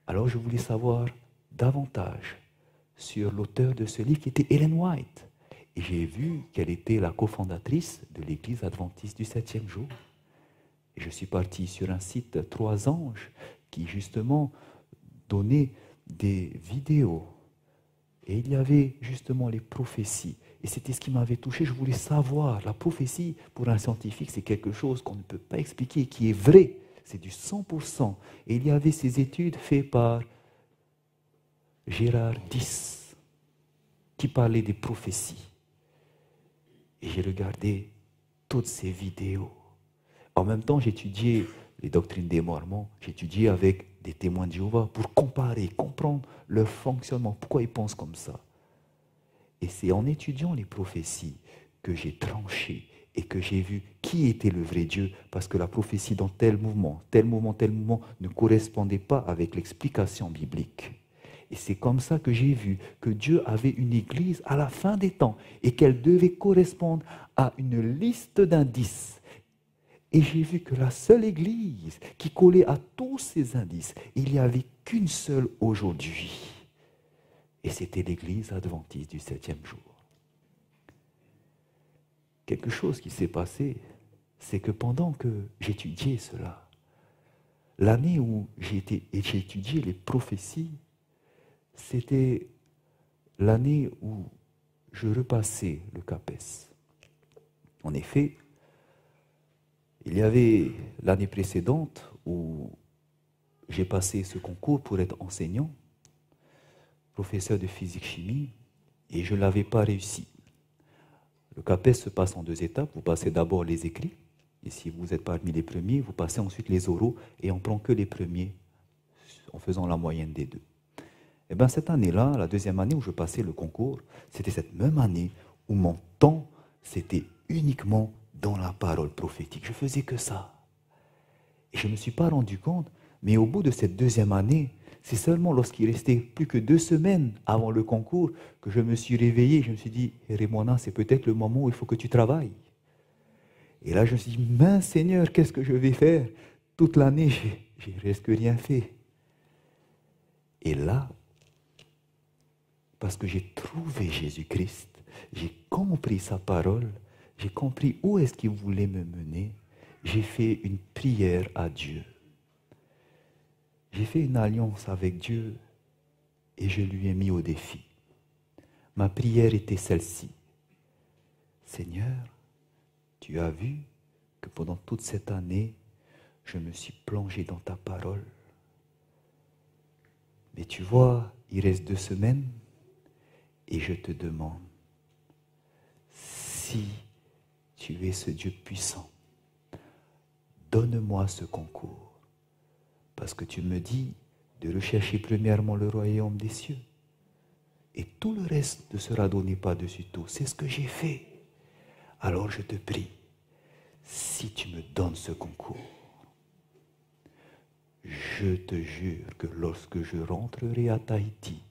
Alors je voulais savoir davantage sur l'auteur de ce livre qui était Ellen White. Et j'ai vu qu'elle était la cofondatrice de l'Église adventiste du 7e jour. Et je suis parti sur un site 3 Anges qui justement donnait des vidéos. Et il y avait justement les prophéties. Et c'était ce qui m'avait touché. Je voulais savoir. La prophétie, pour un scientifique, c'est quelque chose qu'on ne peut pas expliquer, qui est vrai. C'est du 100%. Et il y avait ces études faites par Gérard Dix, qui parlait des prophéties. Et j'ai regardé toutes ces vidéos. En même temps, j'étudiais les doctrines des Mormons, j'étudiais avec des témoins de Jéhovah pour comparer, comprendre leur fonctionnement, pourquoi ils pensent comme ça. Et c'est en étudiant les prophéties que j'ai tranché et que j'ai vu qui était le vrai Dieu, parce que la prophétie dans tel mouvement ne correspondait pas avec l'explication biblique. Et c'est comme ça que j'ai vu que Dieu avait une église à la fin des temps et qu'elle devait correspondre à une liste d'indices. Et j'ai vu que la seule église qui collait à tous ces indices, il n'y avait qu'une seule aujourd'hui. Et c'était l'église adventiste du 7e jour. Quelque chose qui s'est passé, c'est que pendant que j'étudiais cela, l'année où j'ai étudié les prophéties, c'était l'année où je repassais le CAPES. En effet, il y avait l'année précédente où j'ai passé ce concours pour être enseignant, professeur de physique-chimie, et je ne l'avais pas réussi. Le CAPES se passe en 2 étapes. Vous passez d'abord les écrits, et si vous êtes parmi les premiers, vous passez ensuite les oraux, et on ne prend que les premiers en faisant la moyenne des 2. Et bien cette année-là, la 2e année où je passais le concours, c'était cette même année où mon temps, c'était uniquement dans la parole prophétique. Je faisais que ça. Et je ne me suis pas rendu compte, mais au bout de cette 2e année, c'est seulement lorsqu'il restait plus que 2 semaines avant le concours que je me suis réveillé. Je me suis dit, Rémona, c'est peut-être le moment où il faut que tu travailles. Et là, je me suis dit, mince Seigneur, qu'est-ce que je vais faire? Toute l'année, j'ai presque rien fait. Et là, parce que j'ai trouvé Jésus-Christ, j'ai compris sa parole, j'ai compris où est-ce qu'il voulait me mener, j'ai fait une prière à Dieu. J'ai fait une alliance avec Dieu et je lui ai mis au défi. Ma prière était celle-ci. Seigneur, tu as vu que pendant toute cette année, je me suis plongé dans ta parole. Mais tu vois, il reste 2 semaines et je te demande, si tu es ce Dieu puissant, donne-moi ce concours. Parce que tu me dis de rechercher premièrement le royaume des cieux. Et tout le reste te sera donné par-dessus tout. C'est ce que j'ai fait. Alors je te prie, si tu me donnes ce concours, je te jure que lorsque je rentrerai à Tahiti,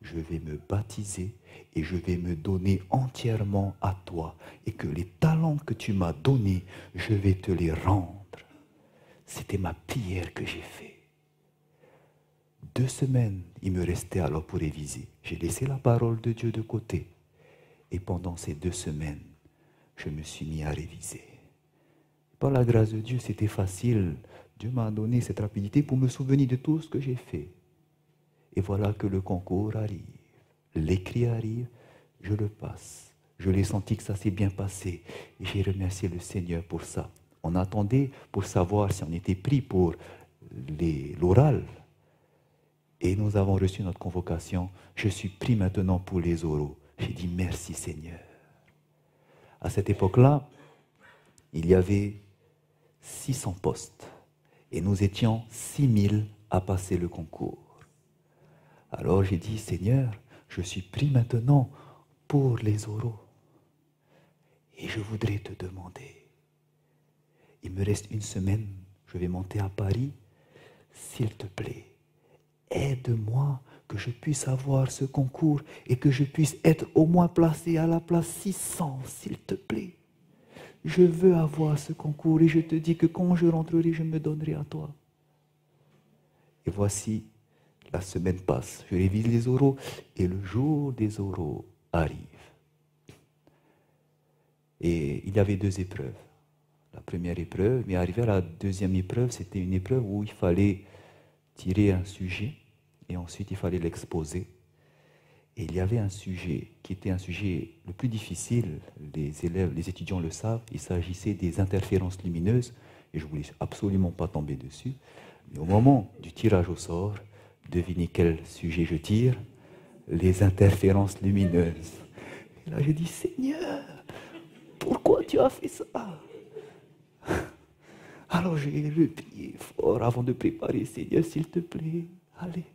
je vais me baptiser et je vais me donner entièrement à toi. Et que les talents que tu m'as donnés, je vais te les rendre. C'était ma prière que j'ai faite. 2 semaines, il me restait alors pour réviser. J'ai laissé la parole de Dieu de côté. Et pendant ces 2 semaines, je me suis mis à réviser. Par la grâce de Dieu, c'était facile. Dieu m'a donné cette rapidité pour me souvenir de tout ce que j'ai fait. Et voilà que le concours arrive. L'écrit arrive, je le passe. Je l'ai senti que ça s'est bien passé. Et j'ai remercié le Seigneur pour ça. On attendait pour savoir si on était pris pour l'oral. Et nous avons reçu notre convocation. Je suis pris maintenant pour les oraux. J'ai dit merci Seigneur. À cette époque-là, il y avait 600 postes. Et nous étions 6000 à passer le concours. Alors j'ai dit Seigneur, je suis pris maintenant pour les oraux. Et je voudrais te demander, il me reste 1 semaine, je vais monter à Paris, s'il te plaît, aide-moi que je puisse avoir ce concours et que je puisse être au moins placé à la place 600, s'il te plaît. Je veux avoir ce concours et je te dis que quand je rentrerai, je me donnerai à toi. Et voici, la semaine passe, je révise les oraux et le jour des oraux arrive. Et il y avait 2 épreuves. La première épreuve, mais arrivé à la deuxième épreuve, c'était une épreuve où il fallait tirer un sujet et ensuite il fallait l'exposer. Et il y avait un sujet qui était un sujet le plus difficile, les élèves, les étudiants le savent, il s'agissait des interférences lumineuses, et je ne voulais absolument pas tomber dessus. Mais au moment du tirage au sort, devinez quel sujet je tire? Les interférences lumineuses. Et là j'ai dit, Seigneur, pourquoi tu as fait ça? Alors j'ai prié fort avant de préparer, Seigneur, s'il te plaît, allez,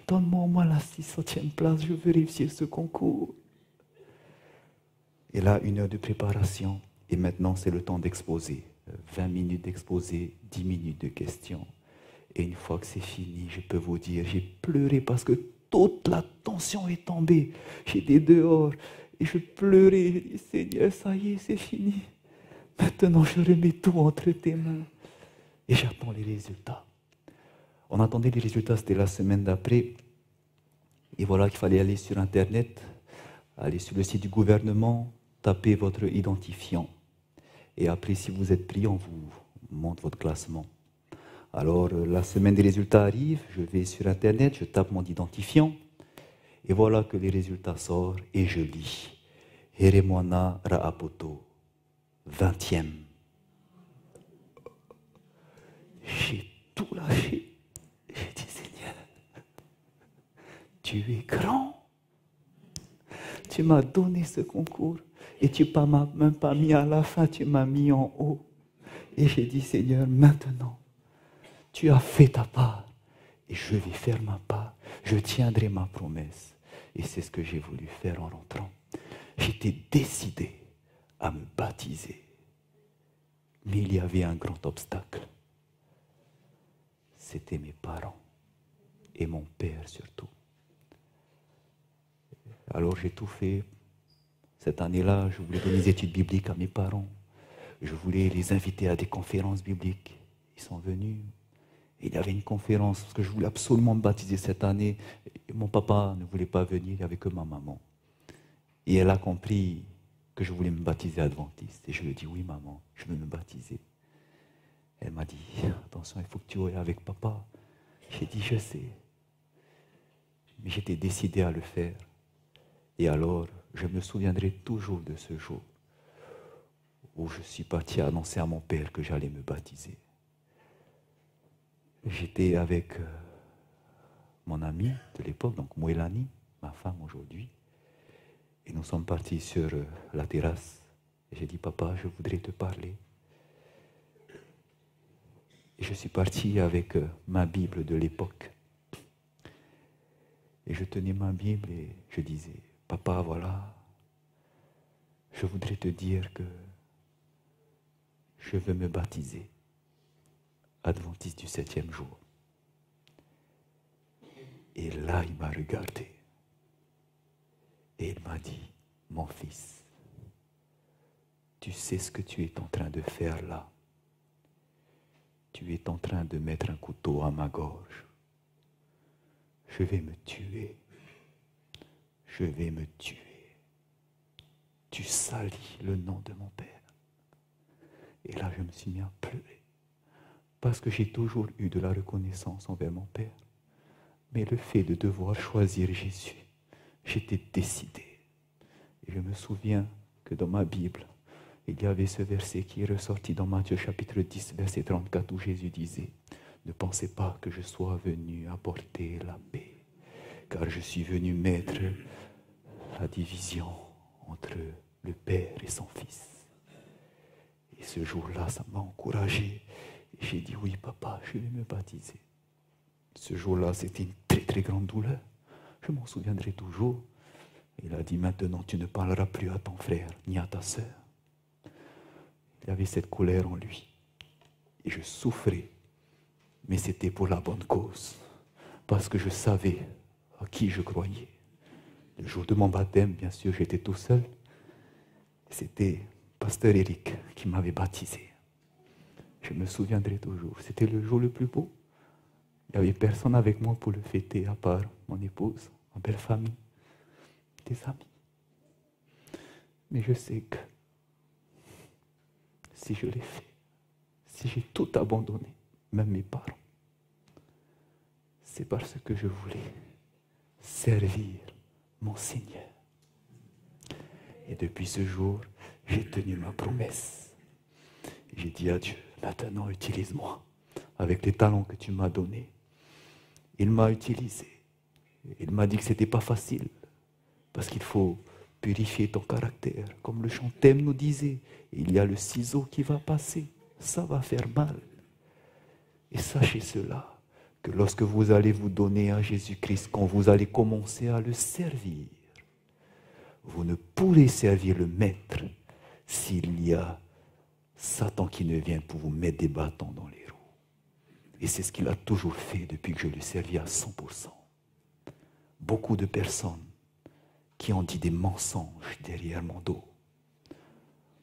donne-moi au moins la 600e place, je veux réussir ce concours. Et là, 1 heure de préparation, et maintenant c'est le temps d'exposer. 20 minutes d'exposer, 10 minutes de questions. Et une fois que c'est fini, je peux vous dire, j'ai pleuré parce que toute la tension est tombée. J'étais dehors et je pleurais. Je dis, Seigneur, ça y est, c'est fini. Maintenant, je remets tout entre tes mains. Et j'attends les résultats. On attendait les résultats, c'était la semaine d'après. Et voilà qu'il fallait aller sur Internet, aller sur le site du gouvernement, taper votre identifiant. Et après, si vous êtes pris, on vous montre votre classement. Alors, la semaine des résultats arrive, je vais sur Internet, je tape mon identifiant. Et voilà que les résultats sortent et je lis. Heremwana Raapoto, 20e. J'ai tout lâché. J'ai dit, Seigneur, tu es grand. Tu m'as donné ce concours et tu ne m'as même pas mis à la fin, tu m'as mis en haut. Et j'ai dit, Seigneur, maintenant, tu as fait ta part et je vais faire ma part. Je tiendrai ma promesse. Et c'est ce que j'ai voulu faire en rentrant. J'étais décidé à me baptiser. Mais il y avait un grand obstacle. C'était mes parents et mon père surtout. Alors j'ai tout fait. Cette année-là, je voulais donner des études bibliques à mes parents. Je voulais les inviter à des conférences bibliques. Ils sont venus. Et il y avait une conférence, parce que je voulais absolument me baptiser cette année. Et mon papa ne voulait pas venir, il n'y avait que ma maman. Et elle a compris que je voulais me baptiser adventiste. Et je lui ai dit, oui maman, je veux me baptiser. Elle m'a dit, attention, il faut que tu ailles avec papa. J'ai dit, je sais. Mais j'étais décidé à le faire. Et alors, je me souviendrai toujours de ce jour où je suis parti annoncer à mon père que j'allais me baptiser. J'étais avec mon amie de l'époque, donc Moélanie, ma femme aujourd'hui. Et nous sommes partis sur la terrasse. Et j'ai dit, papa, je voudrais te parler. Et je suis parti avec ma Bible de l'époque. Et je tenais ma Bible et je disais, papa, voilà, je voudrais te dire que je veux me baptiser, adventiste du 7e jour. Et là, il m'a regardé et il m'a dit, mon fils, tu sais ce que tu es en train de faire là? Tu es en train de mettre un couteau à ma gorge. Je vais me tuer. Je vais me tuer. Tu salis le nom de mon Père. Et là, je me suis mis à pleurer. Parce que j'ai toujours eu de la reconnaissance envers mon Père. Mais le fait de devoir choisir Jésus, j'étais décidé. Et je me souviens que dans ma Bible, il y avait ce verset qui est ressorti dans Matthieu chapitre 10, verset 34, où Jésus disait, « Ne pensez pas que je sois venu apporter la paix, car je suis venu mettre la division entre le Père et son Fils. » Et ce jour-là, ça m'a encouragé. Et j'ai dit, oui, papa, je vais me baptiser. Ce jour-là, c'était une très, très grande douleur. Je m'en souviendrai toujours. Il a dit, maintenant, tu ne parleras plus à ton frère, ni à ta sœur. Il y avait cette colère en lui. Et je souffrais. Mais c'était pour la bonne cause. Parce que je savais à qui je croyais. Le jour de mon baptême, bien sûr, j'étais tout seul. C'était pasteur Eric qui m'avait baptisé. Je me souviendrai toujours. C'était le jour le plus beau. Il n'y avait personne avec moi pour le fêter, à part mon épouse, ma belle famille, des amis. Mais je sais que si je l'ai fait, si j'ai tout abandonné, même mes parents, c'est parce que je voulais servir mon Seigneur. Et depuis ce jour, j'ai tenu ma promesse. J'ai dit à Dieu, maintenant utilise-moi avec les talents que tu m'as donnés. Il m'a utilisé. Il m'a dit que ce n'était pas facile, parce qu'il faut purifier ton caractère. Comme le chant thème nous disait, il y a le ciseau qui va passer, ça va faire mal. Et sachez cela, que lorsque vous allez vous donner à Jésus-Christ, quand vous allez commencer à le servir, vous ne pourrez servir le Maître s'il y a Satan qui ne vient pour vous mettre des bâtons dans les roues. Et c'est ce qu'il a toujours fait depuis que je le servis à 100%. Beaucoup de personnes qui ont dit des mensonges derrière mon dos.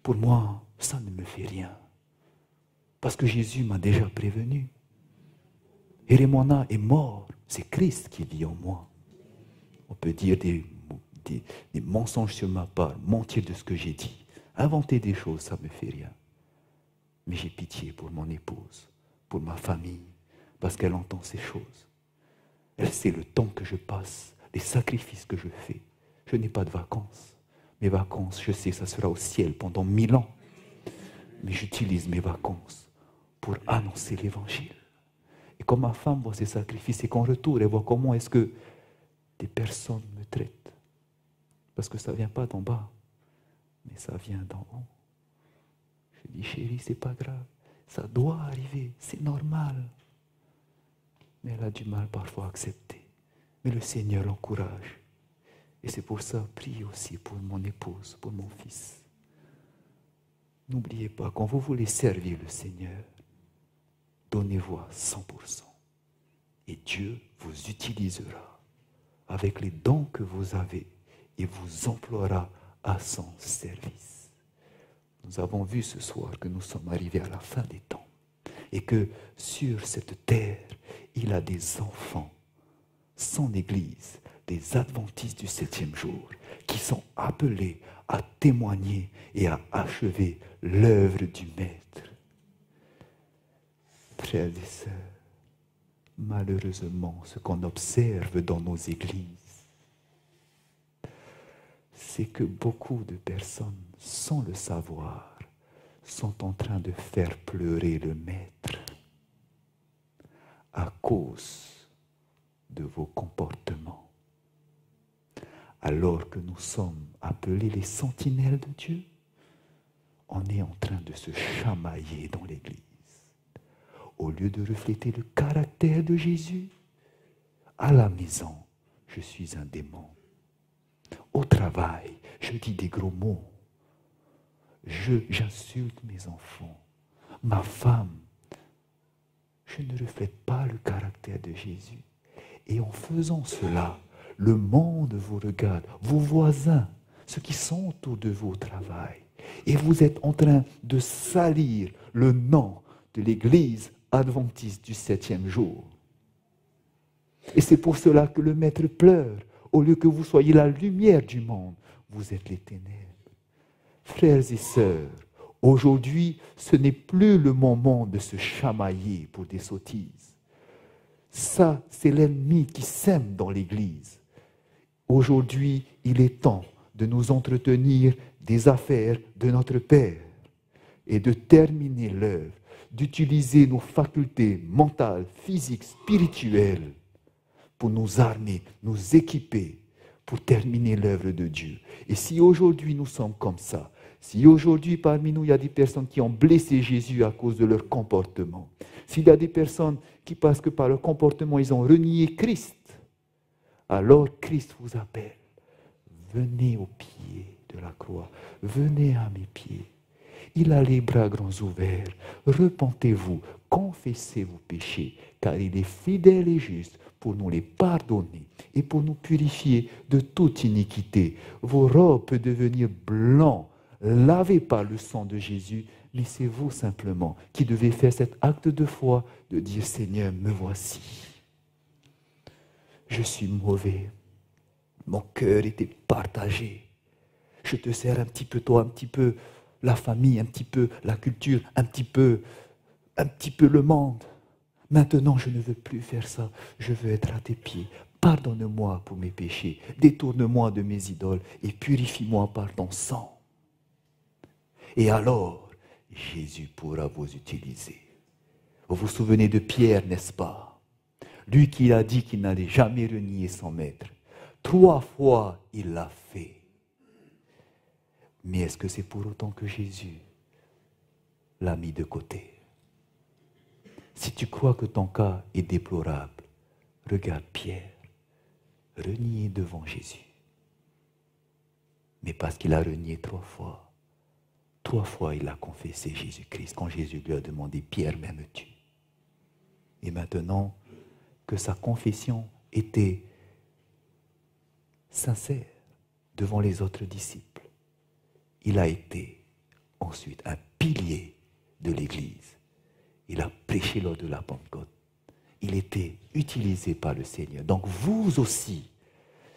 Pour moi, ça ne me fait rien. Parce que Jésus m'a déjà prévenu. Hérémona est mort, c'est Christ qui vit en moi. On peut dire des mensonges sur ma part, mentir de ce que j'ai dit, inventer des choses, ça ne me fait rien. Mais j'ai pitié pour mon épouse, pour ma famille, parce qu'elle entend ces choses. Elle sait le temps que je passe, les sacrifices que je fais. Je n'ai pas de vacances. Mes vacances, je sais, ça sera au ciel pendant 1000 ans. Mais j'utilise mes vacances pour annoncer l'évangile. Et quand ma femme voit ces sacrifices et qu'en retour, elle voit comment est-ce que des personnes me traitent. Parce que ça ne vient pas d'en bas, mais ça vient d'en haut. Je dis, chérie, c'est pas grave. Ça doit arriver, c'est normal. Mais elle a du mal parfois à accepter. Mais le Seigneur l'encourage. Et c'est pour ça, prie aussi pour mon épouse, pour mon fils. N'oubliez pas, quand vous voulez servir le Seigneur, donnez-vous à 100%. Et Dieu vous utilisera avec les dons que vous avez et vous emploiera à son service. Nous avons vu ce soir que nous sommes arrivés à la fin des temps et que sur cette terre, il a des enfants, son Église, des adventistes du 7e jour, qui sont appelés à témoigner et à achever l'œuvre du Maître. Frères et sœurs, malheureusement, ce qu'on observe dans nos églises, c'est que beaucoup de personnes, sans le savoir, sont en train de faire pleurer le Maître à cause de vos comportements. Alors que nous sommes appelés les sentinelles de Dieu, on est en train de se chamailler dans l'église. Au lieu de refléter le caractère de Jésus, à la maison, je suis un démon. Au travail, je dis des gros mots. J'insulte mes enfants. Ma femme, je ne reflète pas le caractère de Jésus. Et en faisant cela, le monde vous regarde, vos voisins, ceux qui sont autour de vous au travail. Et vous êtes en train de salir le nom de l'Église adventiste du 7e jour. Et c'est pour cela que le Maître pleure. Au lieu que vous soyez la lumière du monde, vous êtes les ténèbres. Frères et sœurs, aujourd'hui, ce n'est plus le moment de se chamailler pour des sottises. Ça, c'est l'ennemi qui sème dans l'Église. Aujourd'hui, il est temps de nous entretenir des affaires de notre Père et de terminer l'œuvre, d'utiliser nos facultés mentales, physiques, spirituelles pour nous armer, nous équiper pour terminer l'œuvre de Dieu. Et si aujourd'hui nous sommes comme ça, si aujourd'hui parmi nous il y a des personnes qui ont blessé Jésus à cause de leur comportement, s'il y a des personnes qui, parce que par leur comportement ils ont renié Christ, alors Christ vous appelle. Venez au pied de la croix, venez à mes pieds. Il a les bras grands ouverts. Repentez-vous, confessez vos péchés, car il est fidèle et juste pour nous les pardonner et pour nous purifier de toute iniquité. Vos robes peuvent devenir blancs, lavés par le sang de Jésus, mais c'est vous simplement qui devez faire cet acte de foi de dire « Seigneur, me voici. Je suis mauvais. Mon cœur était partagé. Je te sers un petit peu toi, un petit peu la famille, un petit peu la culture, un petit peu le monde. Maintenant, je ne veux plus faire ça. Je veux être à tes pieds. Pardonne-moi pour mes péchés. Détourne-moi de mes idoles et purifie-moi par ton sang. » Et alors, Jésus pourra vous utiliser. Vous vous souvenez de Pierre, n'est-ce pas? Lui qui a dit qu'il n'allait jamais renier son maître. 3 fois, il l'a fait. Mais est-ce que c'est pour autant que Jésus l'a mis de côté? Si tu crois que ton cas est déplorable, regarde Pierre, renié devant Jésus. Mais parce qu'il a renié 3 fois, 3 fois il a confessé Jésus-Christ quand Jésus lui a demandé « Pierre, m'aimes-tu » Et maintenant que sa confession était sincère devant les autres disciples, il a été ensuite un pilier de l'Église. Il a prêché lors de la Pentecôte. Il était utilisé par le Seigneur. Donc vous aussi,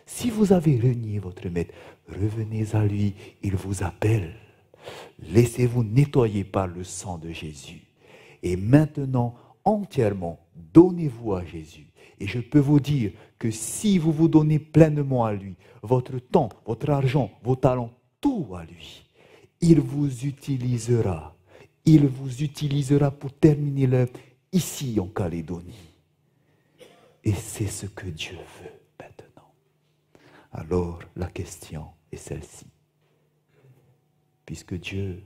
si vous avez renié votre maître, revenez à lui, il vous appelle. Laissez-vous nettoyer par le sang de Jésus. Et maintenant, entièrement, donnez-vous à Jésus. Et je peux vous dire que si vous vous donnez pleinement à lui, votre temps, votre argent, vos talents, tout à lui, il vous utilisera. Il vous utilisera pour terminer l'œuvre ici en Calédonie. Et c'est ce que Dieu veut maintenant. Alors la question est celle-ci. Puisque Dieu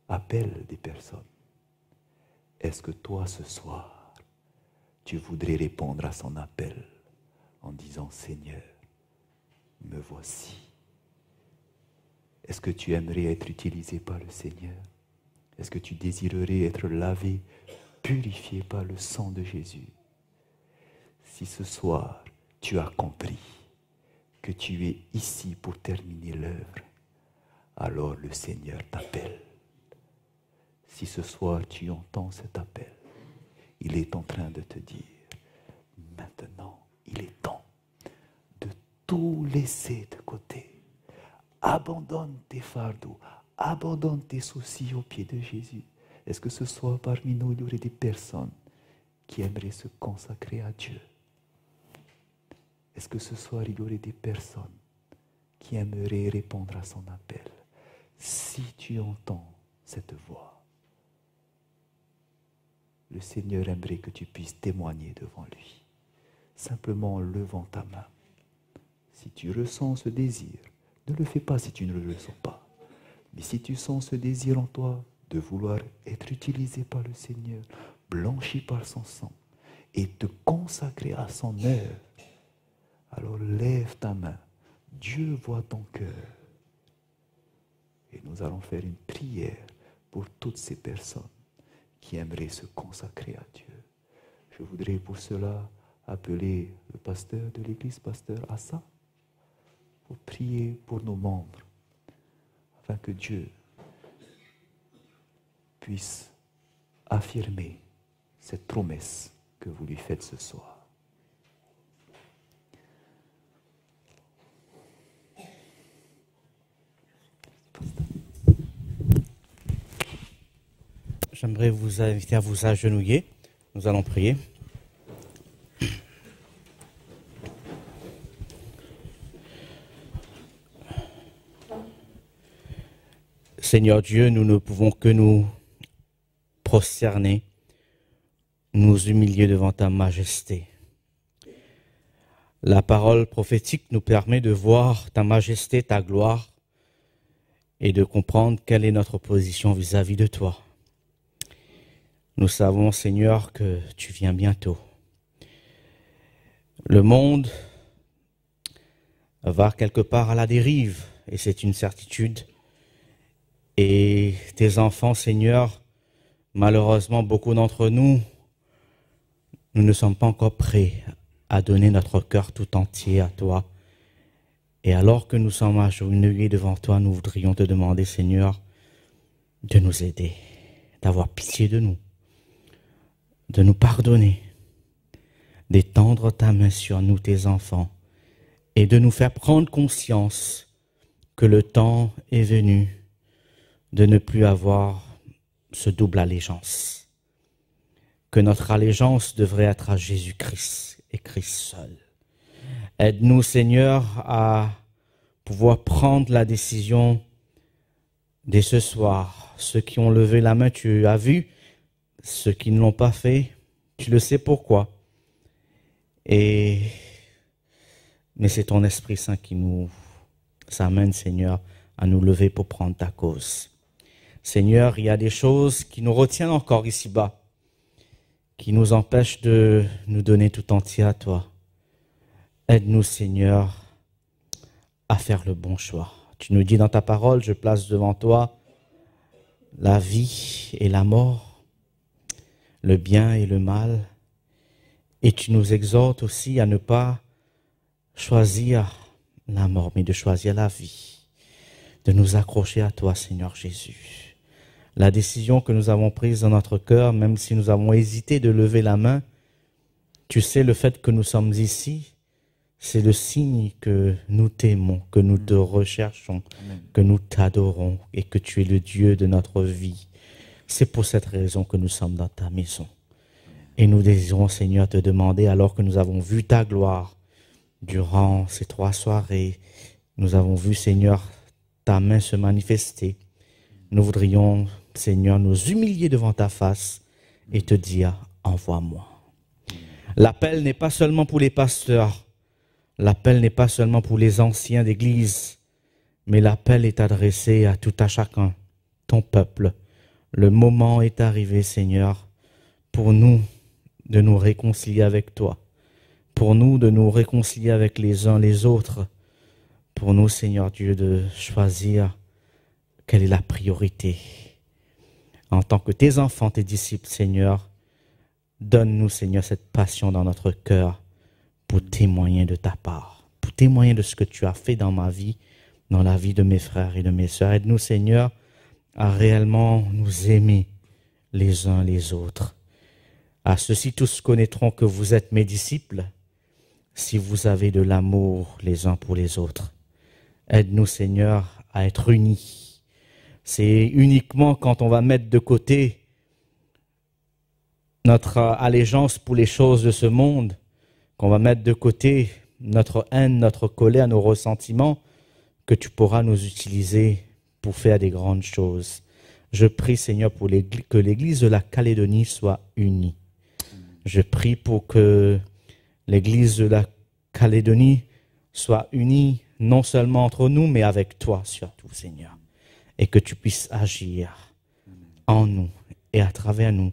appelle des personnes, est-ce que toi ce soir, tu voudrais répondre à son appel en disant « Seigneur, me voici ». Est-ce que tu aimerais être utilisé par le Seigneur? Est-ce que tu désirerais être lavé, purifié par le sang de Jésus? Si ce soir, tu as compris que tu es ici pour terminer l'œuvre, alors le Seigneur t'appelle. Si ce soir, tu entends cet appel, il est en train de te dire, maintenant, il est temps de tout laisser de côté. Abandonne tes fardeaux, abandonne tes soucis aux pieds de Jésus. Est-ce que ce soir, parmi nous, il y aurait des personnes qui aimeraient se consacrer à Dieu? Est-ce que ce soir, il y aurait des personnes qui aimeraient répondre à son appel? Si tu entends cette voix, le Seigneur aimerait que tu puisses témoigner devant lui, simplement en levant ta main. Si tu ressens ce désir, ne le fais pas si tu ne le ressens pas. Mais si tu sens ce désir en toi de vouloir être utilisé par le Seigneur, blanchi par son sang, et te consacrer à son œuvre, Alors lève ta main. Dieu voit ton cœur. Et nous allons faire une prière pour toutes ces personnes qui aimeraient se consacrer à Dieu. Je voudrais pour cela appeler le pasteur de l'église, pasteur Assa, pour prier pour nos membres, afin que Dieu puisse affirmer cette promesse que vous lui faites ce soir. J'aimerais vous inviter à vous agenouiller. Nous allons prier. Seigneur Dieu, nous ne pouvons que nous prosterner, nous humilier devant ta majesté. La parole prophétique nous permet de voir ta majesté, ta gloire, et de comprendre quelle est notre position vis-à-vis de toi. Nous savons, Seigneur, que tu viens bientôt. Le monde va quelque part à la dérive, et c'est une certitude. Et tes enfants, Seigneur, malheureusement, beaucoup d'entre nous, nous ne sommes pas encore prêts à donner notre cœur tout entier à toi. Et alors que nous sommes agenouillés devant toi, nous voudrions te demander, Seigneur, de nous aider, d'avoir pitié de nous, de nous pardonner, d'étendre ta main sur nous, tes enfants, et de nous faire prendre conscience que le temps est venu de ne plus avoir ce double allégeance, que notre allégeance devrait être à Jésus-Christ et Christ seul. Aide-nous, Seigneur, à pouvoir prendre la décision dès ce soir. Ceux qui ont levé la main, tu as vu. Ceux qui ne l'ont pas fait, tu le sais pourquoi. Mais c'est ton Esprit Saint qui nous amène, Seigneur, à nous lever pour prendre ta cause. Seigneur, il y a des choses qui nous retiennent encore ici-bas, qui nous empêchent de nous donner tout entier à toi. Aide-nous, Seigneur, à faire le bon choix. Tu nous dis dans ta parole, je place devant toi la vie et la mort, le bien et le mal. Et tu nous exhortes aussi à ne pas choisir la mort, mais de choisir la vie, de nous accrocher à toi, Seigneur Jésus. La décision que nous avons prise dans notre cœur, même si nous avons hésité de lever la main, tu sais, le fait que nous sommes ici, c'est le signe que nous t'aimons, que nous te recherchons, que nous t'adorons et que tu es le Dieu de notre vie. C'est pour cette raison que nous sommes dans ta maison. Et nous désirons, Seigneur, te demander, alors que nous avons vu ta gloire durant ces 3 soirées, nous avons vu, Seigneur, ta main se manifester. Nous voudrions, Seigneur, nous humilier devant ta face et te dire, envoie-moi. L'appel n'est pas seulement pour les pasteurs. L'appel n'est pas seulement pour les anciens d'église, mais l'appel est adressé à tout à chacun, ton peuple. Le moment est arrivé, Seigneur, pour nous de nous réconcilier avec toi, pour nous de nous réconcilier avec les uns les autres, pour nous, Seigneur Dieu, de choisir quelle est la priorité. En tant que tes enfants, tes disciples, Seigneur, donne-nous, Seigneur, cette passion dans notre cœur, pour témoigner de ta part, pour témoigner de ce que tu as fait dans ma vie, dans la vie de mes frères et de mes sœurs. Aide-nous, Seigneur, à réellement nous aimer les uns les autres. À ceux-ci tous connaîtront que vous êtes mes disciples, si vous avez de l'amour les uns pour les autres. Aide-nous, Seigneur, à être unis. C'est uniquement quand on va mettre de côté notre allégeance pour les choses de ce monde, qu'on va mettre de côté notre haine, notre colère, nos ressentiments, que tu pourras nous utiliser pour faire des grandes choses. Je prie, Seigneur, pour que l'Église de la Calédonie soit unie. Je prie pour que l'Église de la Calédonie soit unie, non seulement entre nous, mais avec toi surtout, Seigneur. Et que tu puisses agir en nous et à travers nous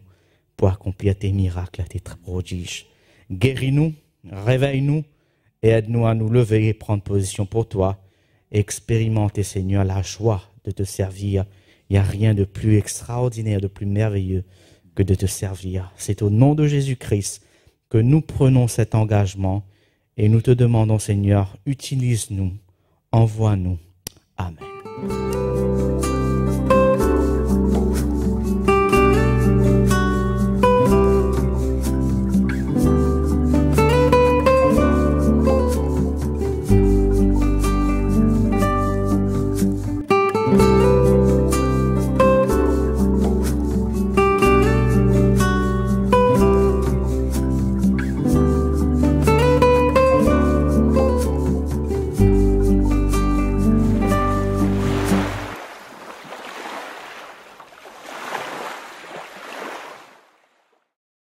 pour accomplir tes miracles, tes prodiges. Guéris-nous, réveille-nous et aide-nous à nous lever et prendre position pour toi et expérimenter, Seigneur, la joie de te servir. Il n'y a rien de plus extraordinaire, de plus merveilleux que de te servir. C'est au nom de Jésus-Christ que nous prenons cet engagement et nous te demandons, Seigneur, utilise-nous, envoie-nous. Amen.